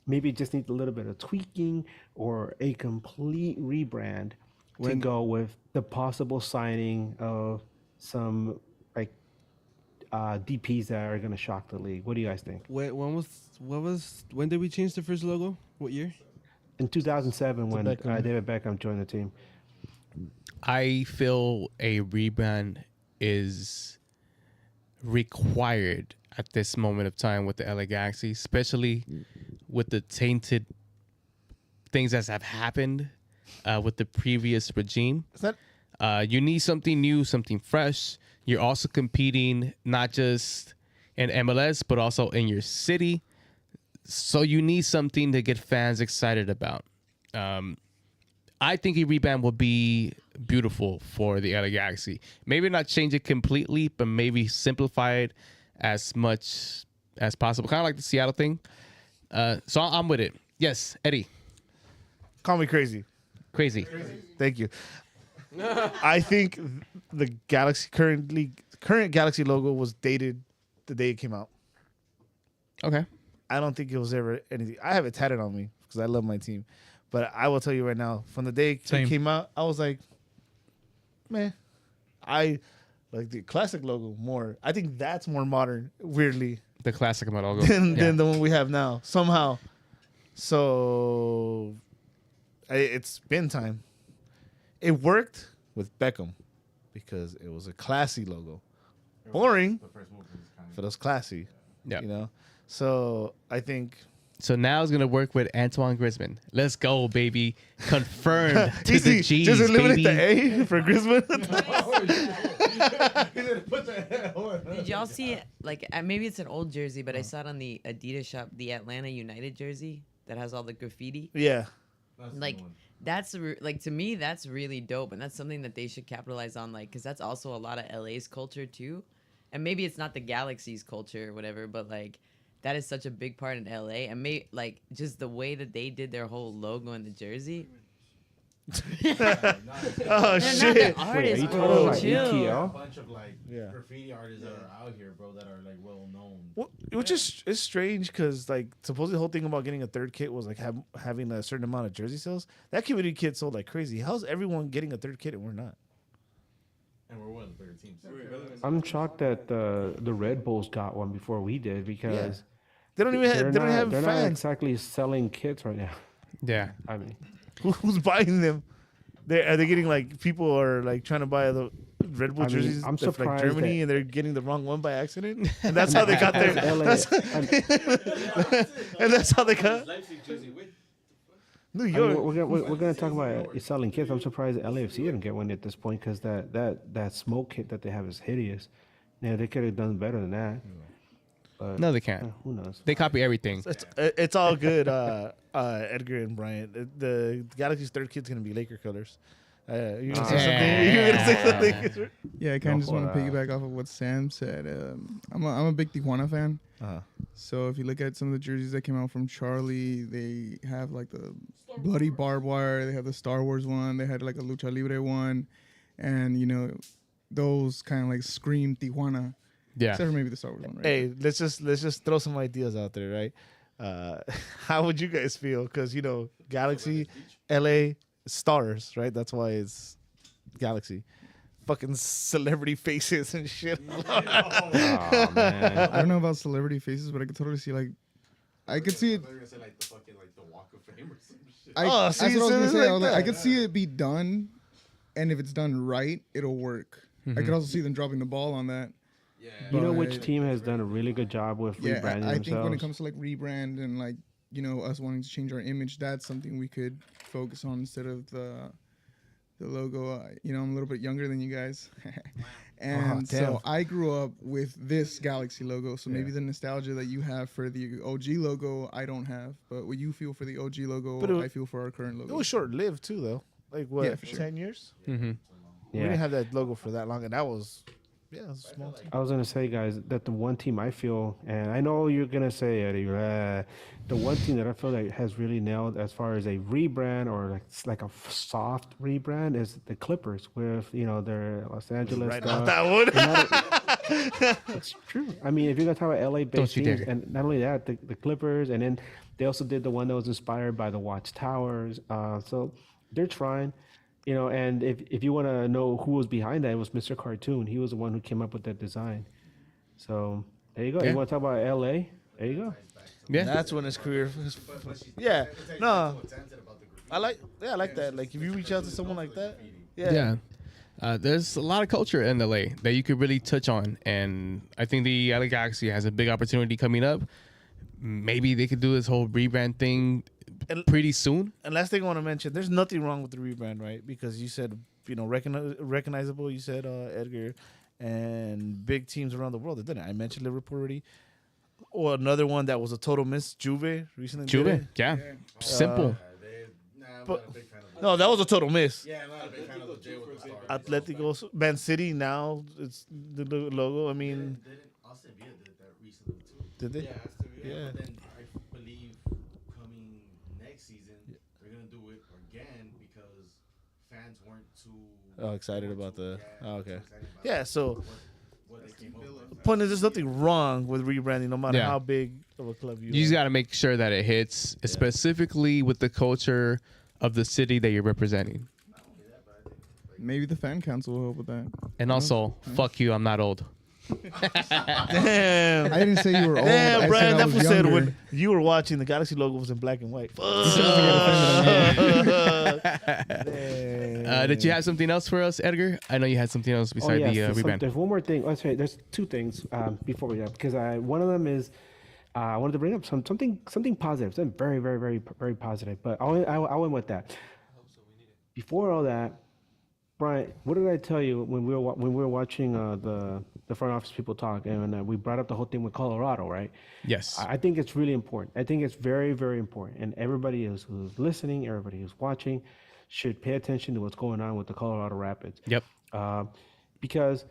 maybe it just needs a little bit of tweaking or a complete rebrand to go with the possible signing of some like DPs that are going to shock the league? What do you guys think? When did we change the first logo? What year? In 2007, when Beckham. David Beckham joined the team. I feel a rebrand is required at this moment of time with the LA Galaxy, especially with the tainted things that have happened with the previous regime. You need something new, something fresh. You're also competing not just in MLS, but also in your city. So you need something to get fans excited about. I think a rebrand would be beautiful for the LA Galaxy. Maybe not change it completely, but maybe simplify it as much as possible. Kind of like the Seattle thing. So I'm with it. Yes, Eddie. Call me crazy. Crazy. Thank you. I think the current Galaxy logo was dated the day it came out. Okay. I don't think it was ever anything. I have it tatted on me because I love my team. But I will tell you right now, from the day it Same. came out, I was like, man, I like the classic logo more. I think that's more modern, weirdly, The classic logo. than the one we have now, somehow. So it's been time. It worked with Beckham because it was a classy logo. Boring, but it was classy. Yeah. You know? So I think... So now it's gonna work with Antoine Griezmann. Let's go, baby. Confirmed to Easy. the G's, Just eliminate baby. the A for Griezmann. Did y'all see it? Like maybe it's an old jersey, but I saw it on the Adidas shop, the Atlanta United jersey that has all the graffiti. Yeah. Like that's like to me that's really dope, and that's something that they should capitalize on. Like because that's also a lot of LA's culture too, and maybe it's not the Galaxy's culture or whatever, but like. That is such a big part in LA, and like just the way that they did their whole logo in the jersey. Oh They're not shit. the artists, bro. about Chill. ETL? A bunch of like Yeah. graffiti artists that are out here, bro, that are like well known. Which is it's strange because like supposedly the whole thing about getting a third kit was like having a certain amount of jersey sales. That community kit sold like crazy. How's everyone getting a third kit and we're not? And we're one of the bigger teams. I'm shocked that the Red Bulls got one before we did because They don't even have, they don't have they're not fans. exactly selling kits right now. Yeah. I mean, Who's buying them? Are they getting like people are like trying to buy the Red Bull I mean, jerseys I'm from like surprised Germany that- and they're getting the wrong one by accident? And that's how they got their LA, and that's how they got New I mean, York. we're gonna talk about selling kits. I'm surprised that LAFC didn't get one at this point because that smoke kit that they have is hideous. Yeah, they could have done better than that. But No, they can't. who knows? They copy everything. It's all good, Edgar and Bryant. The Galaxy's third kid's gonna be Laker colors. You're gonna say something. You're gonna say something. Yeah, I kind of just want to joda. piggyback off of what Sam said. I'm a big Tijuana fan. Uh-huh. So if you look at some of the jerseys that came out from Charlie, they have like the bloody barbed wire. They have the Star Wars one. They had like a Lucha Libre one, and you know, those kind of like scream Tijuana. Yeah. Except for maybe the Star Wars one, right? Hey, let's just throw some ideas out there, right? How would you guys feel? Because you know, Galaxy, LA, stars, right? That's why it's Galaxy. Fucking celebrity faces and shit. Oh man. I don't know about celebrity faces, but I could totally see like, I could see it. They're gonna say like the fucking like the Walk of Fame or some shit. I, see, that's what I was so gonna it's say. like I was like, I that. could see it be done, and if it's done right, it'll work. I could also see them dropping the ball on that. Yeah. You know which But- team has done a really good job with Yeah, rebranding I think when it themselves? comes to like rebrand and like you know us wanting to change our image, that's something we could focus on instead of the logo. You know, I'm a little bit younger than you guys, and damn. so I grew up with this Galaxy logo. So maybe the nostalgia that you have for the OG logo, I don't have. But what you feel for the OG logo, But it was- I feel for our current logo. It was short lived too, though. Like what? Yeah, for sure. 10 years? Mm-hmm. We didn't have that logo for that long, and that was Yeah, it's a small team. I was gonna say, guys, that the one team I feel, and I know you're gonna say, Eddie, the one team that I feel like has really nailed as far as a rebrand or like it's like a soft rebrand is the Clippers with their Los Angeles Right stuff. about that one. It's true. I mean, if you're gonna talk about LA based Don't you teams, dare. and not only that, the Clippers, and then they also did the one that was inspired by the Watchtowers. So they're trying. And if you want to know who was behind that, it was Mr. Cartoon. He was the one who came up with that design. So there you go. Yeah. You want to talk about LA? There you go. Yeah. That's when his career. Yeah, no, I like that. Like if you reach out to someone like that, Yeah. There's a lot of culture in LA that you could really touch on. And I think the LA Galaxy has a big opportunity coming up. Maybe they could do this whole rebrand thing And- pretty soon. And last thing I want to mention, there's nothing wrong with the rebrand, right? Because you said, recognizable. You said Edgar, and big teams around the world that did it. I mentioned Liverpool already. Or another one that was a total miss, Juve recently. did Juve. it. Yeah. Simple. No, that was a total miss. Yeah, I'm not a big fan of the J with the star. Atletico, Man City. Now it's the logo. I mean, Didn't Austin Villa did that recently too? did they? Yeah, Yeah. but then I believe coming next season they're gonna do it again because fans weren't too. Oh, excited about the. Oh, okay. too excited about Yeah. So what they came up with. point is, there's nothing wrong with rebranding, no matter Yeah. how big of a club you. You just are. got to make sure that it hits specifically with the culture of the city that you're representing. Maybe the fan council will help with that. And also, fuck you, I'm not old. Damn. I didn't say you were old. Damn, I Brian, said I that was fool said younger. when you were watching, the Galaxy logo was in black and white. Did you have something else for us, Edgar? I know you had something else besides the rebrand. There's one more thing. Oh, sorry, there's two things before we go because one of them is I wanted to bring up something positive, something very, very, very, very positive. But I went with that. Before all that, Brian, what did I tell you when we were watching the front office people talk and we brought up the whole thing with Colorado, right? Yes. I think it's really important. I think it's very, very important, and everybody who's listening, everybody who's watching, should pay attention to what's going on with the Colorado Rapids. Yep. Because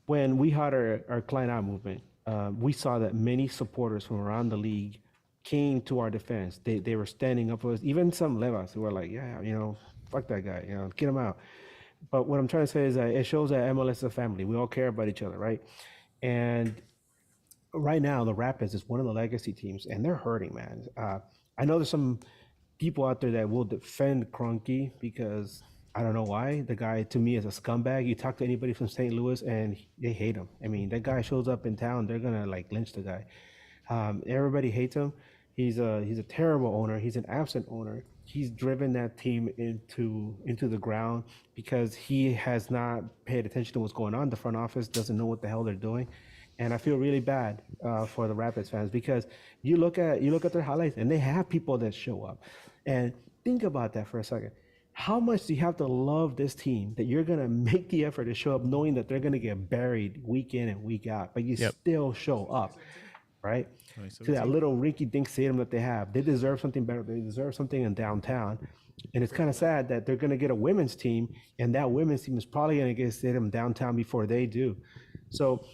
when we had our Klein Out movement, we saw that many supporters from around the league came to our defense. They were standing up for us. Even some Levas who were like, yeah, fuck that guy, get him out. But what I'm trying to say is that it shows that MLS is a family. We all care about each other, right? And right now, the Rapids is one of the legacy teams, and they're hurting, man. I know there's some people out there that will defend Kroenke because I don't know why. The guy, to me, is a scumbag. You talk to anybody from St. Louis, and they hate him. I mean, that guy shows up in town, they're gonna lynch the guy. Everybody hates him. He's a terrible owner. He's an absent owner. He's driven that team into the ground because he has not paid attention to what's going on. The front office doesn't know what the hell they're doing, and I feel really bad for the Rapids fans because you look at their highlights and they have people that show up, and think about that for a second. How much do you have to love this team that you're gonna make the effort to show up, knowing that they're gonna get buried week in and week out, but you still show up, right? To that little rinky-dink stadium that they have. They deserve something better. They deserve something in downtown. And it's kind of sad that they're going to get a women's team, and that women's team is probably going to get a stadium downtown before they do. So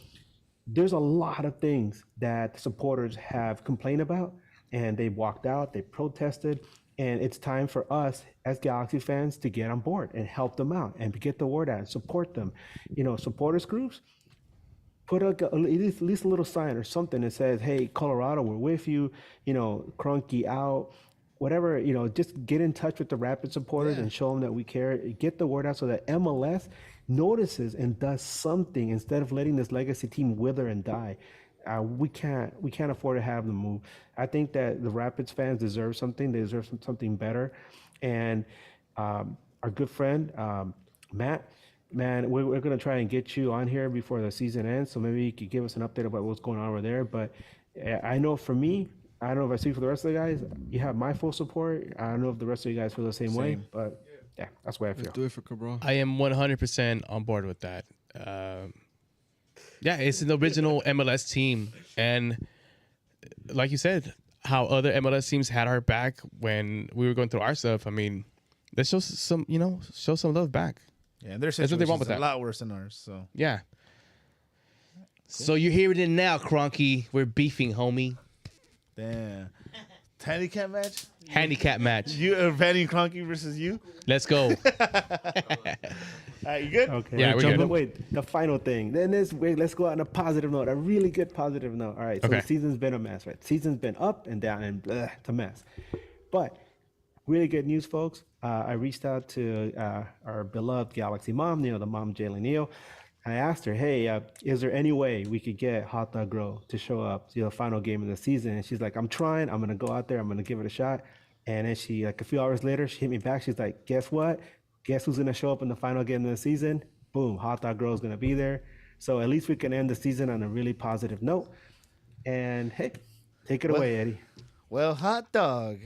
there's a lot of things that supporters have complained about, and they walked out, they protested, and it's time for us as Galaxy fans to get on board and help them out and get the word out, support them. Supporters groups, put at least a little sign or something that says, hey, Colorado, we're with you, Kroenke out, whatever, just get in touch with the Rapid supporters and show them that we care. Get the word out so that MLS notices and does something instead of letting this legacy team wither and die. We can't afford to have them move. I think that the Rapids fans deserve something. They deserve something better. And our good friend, Matt, man, we're going to try and get you on here before the season ends, so maybe you could give us an update about what's going on over there. But I know for me, I don't know if I speak for the rest of the guys, you have my full support. I don't know if the rest of you guys feel the same way, but yeah, that's the way I feel. Let's do it for Cabral. I am 100% on board with that. Yeah, it's an original MLS team. And like you said, how other MLS teams had our back when we were going through our stuff. I mean, let's show some love back. Yeah, and their There's nothing wrong situation's with a that. lot worse than ours. So Yeah. So you're hearing it now, Cronky. We're beefing, homie. Damn. Handicap match? Handicap match. You, Vanny Cronky versus you? Let's go. All right, you good? Okay. Yeah, we're good. But wait, the final thing. Then let's go out on a positive note, a really good positive note. All right. So Okay. the season's been a mess, right? Season's been up and down and it's a mess. But really good news, folks. I reached out to our beloved Galaxy mom, the mom Jaylen Neal. I asked her, hey, is there any way we could get Hot Dog Girl to show up to the final game of the season? And she's like, I'm trying. I'm going to go out there. I'm going to give it a shot. And then she, like a few hours later, she hit me back. She's like, guess what? Guess who's going to show up in the final game of the season? Boom, Hot Dog Girl is going to be there. So at least we can end the season on a really positive note. And hey, take it away, Eddie. Well, hot dog.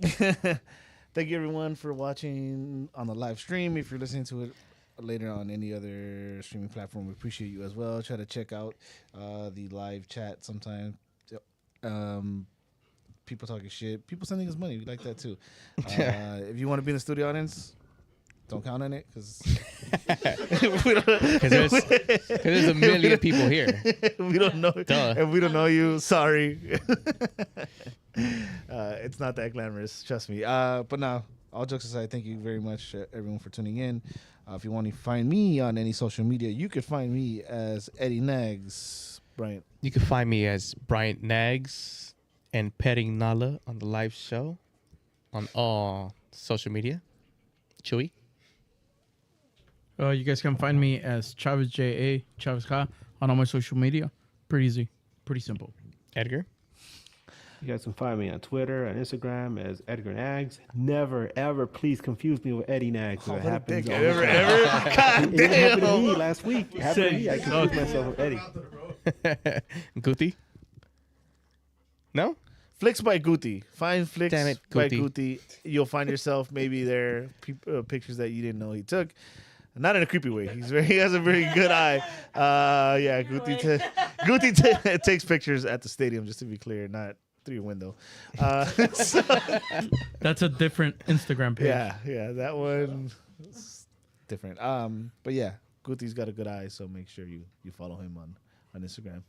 Thank you, everyone, for watching on the live stream. If you're listening to it later on any other streaming platform, we appreciate you as well. Try to check out the live chat sometime. People talking shit. People sending us money. We like that, too. If you want to be in the studio audience, don't count on it because there's a million people here. we don't know. Duh. And we don't know you. Sorry. It's not that glamorous. Trust me. But now, all jokes aside, thank you very much, everyone, for tuning in. If you want to find me on any social media, you can find me as Eddie Nags. Bryant. You can find me as Bryant Nags and Petting Nala on the live show on all social media. Chewy. You guys can find me as Chavez J.A. Chavez Ka on all my social media. Pretty easy. Pretty simple. Edgar. You guys can find me on Twitter and Instagram as Edgar Nags. Never, ever, please confuse me with Eddie Nags. It happens all the time. God It happened to me damn. last week. It happened to me. I confused myself with Eddie. Guti. No? Flicks by Guti. Find Flicks Damn it, by Guti. Guti. You'll find yourself maybe there pictures that you didn't know he took. Not in a creepy way. He has a very good eye. Yeah, Guti takes pictures at the stadium, just to be clear, not through your window. So, That's a different Instagram page. yeah, that one is different. But yeah, Guti's got a good eye, so make sure you follow him on Instagram.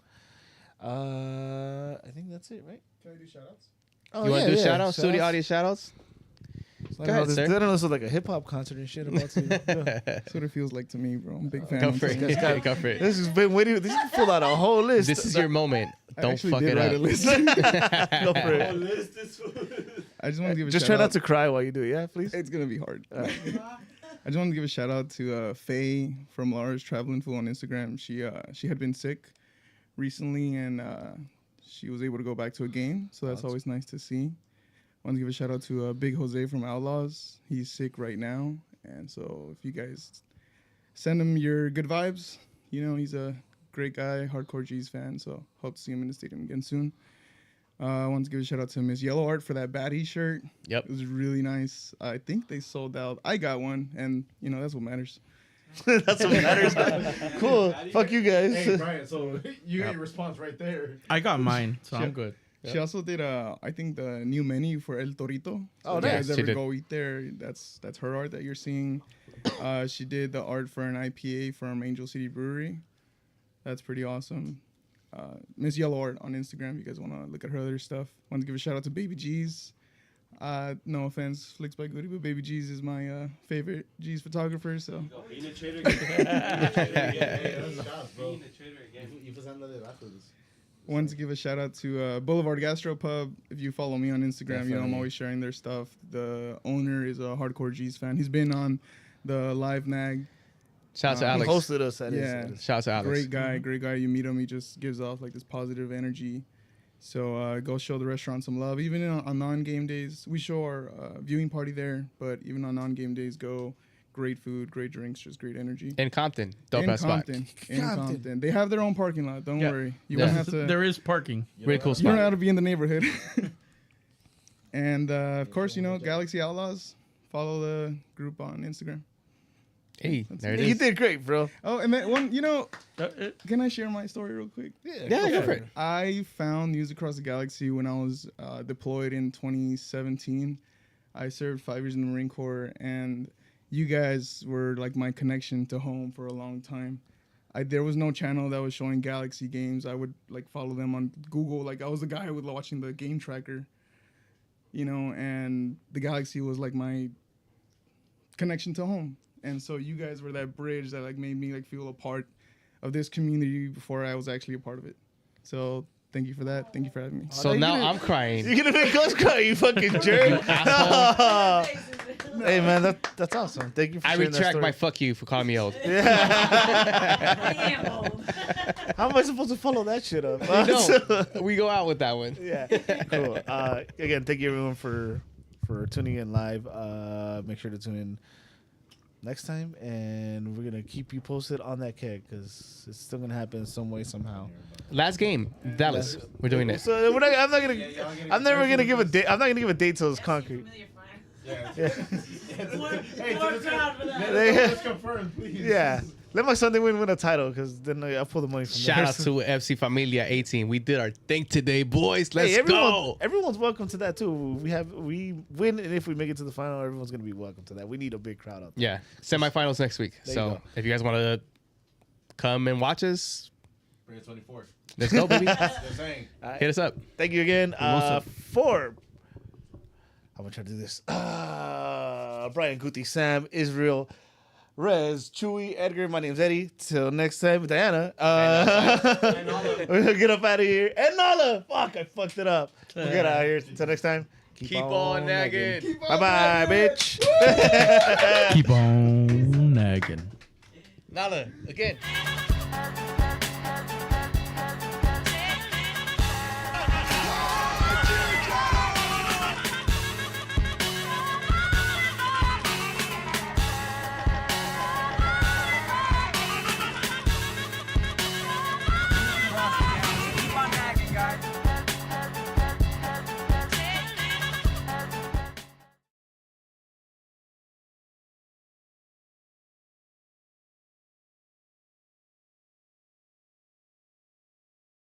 I think that's it, right? Can I do shout outs? Oh, You want to do shout outs? Studio audience shout outs? Go ahead, sir. I don't know, this is like a hip hop concert and shit about to. That's what it feels like to me, bro. I'm a big fan. Go of for this it. guy. Go for it. This has been waiting. This is fill out a whole list. This is your moment. I Don't actually fuck did it write a up. list. Go for it. I just want to give a Just shout try not out. to cry while you do it. Yeah, please. It's gonna be hard. I just want to give a shout out to Faye from Lars Traveling Fool on Instagram. She had been sick recently and she was able to go back to a game, so that's always nice to see. I want to give a shout out to Big Jose from Outlaws. He's sick right now, and so if you guys send him your good vibes, he's a great guy, hardcore G's fan. So hope to see him in the stadium again soon. I want to give a shout out to Miss Yellow Art for that baddie shirt. Yep. It was really nice. I think they sold out. I got one, and that's what matters. That's what matters. Cool. Fuck you guys. Hey, Brian, so you got your response right there. I got mine, so I'm good. She also did I think the new menu for El Torito. Oh, if you nice. guys She ever did. go eat there, that's her art that you're seeing. She did the art for an IPA from Angel City Brewery. That's pretty awesome. Miss Yellow Art on Instagram. You guys want to look at her other stuff. Want to give a shout out to Baby G's. No offense, Flicks by Goody, but Baby G's is my favorite G's photographer. So wanted to give a shout out to Boulevard Gastro Pub. If you follow me on Instagram, I'm Definitely. always sharing their stuff. The owner is a hardcore G's fan. He's been on the live nag. Shout out to He Alex. hosted us at Yeah. his. Shout out to Alex. Great guy. You meet him, he just gives off like this positive energy. So go show the restaurant some love. Even on non-game days, we show our viewing party there. But even on non-game days, go. Great food, great drinks, just great energy. In Compton. Dope in ass spot. Compton, in Compton. Compton, they have their own parking lot. Don't Yeah. worry, you Yeah. won't have to. There is parking. Really cool You don't spot. have to be in the neighborhood. And of course, Galaxy Outlaws. Follow the group on Instagram. Hey, there it You is. did great, bro. Oh, and then one, can I share my story real quick? Yeah, go for it. I found News Across the Galaxy when I was deployed in 2017. I served 5 years in the Marine Corps, and you guys were like my connection to home for a long time. there was no channel that was showing Galaxy games. I would like follow them on Google. Like I was the guy who was watching the game tracker, you know, and the Galaxy was like my connection to home. And so you guys were that bridge that like made me like feel a part of this community before I was actually a part of it. So thank you for that. Thank you for having me. So now I'm crying. You're gonna make us cry, you fucking jerk. Hey man, that's awesome. Thank you for I sharing that retract story. my fuck you for calling me old. How am I supposed to follow that shit up? We go out with that one. Yeah, cool. Again, thank you everyone for tuning in live. Make sure to tune in next time, and we're gonna keep you posted on that keg because it's still gonna happen some way somehow. Last game, Dallas. We're doing it. So we're not, I'm never gonna give a date. I'm not gonna give a date till it's concrete. confirmed, please. Yeah. Let my Sunday win a title because then I'll pull the money from Shout there. out to FC Familia 18. We did our thing today, boys. Let's Hey, go. everyone's welcome to that too. We win, and if we make it to the final, everyone's gonna be welcome to that. We need a big crowd out there. Yeah, semifinals next week. There you So go. if you guys want to come and watch us, Bring it 24th. let's go, baby. Just saying. Hit us up. Thank you again. For I'm gonna try to do this. Brian, Guti, Sam, Israel, Rez, Chewy, Edgar. My name's Eddie. Till next time, Diana. We're gonna get up out of here. And Nala. Fuck, I fucked it up. We'll get out of here. Till next time. Keep on nagging. Bye bye, bitch. Keep on nagging. Nala, again.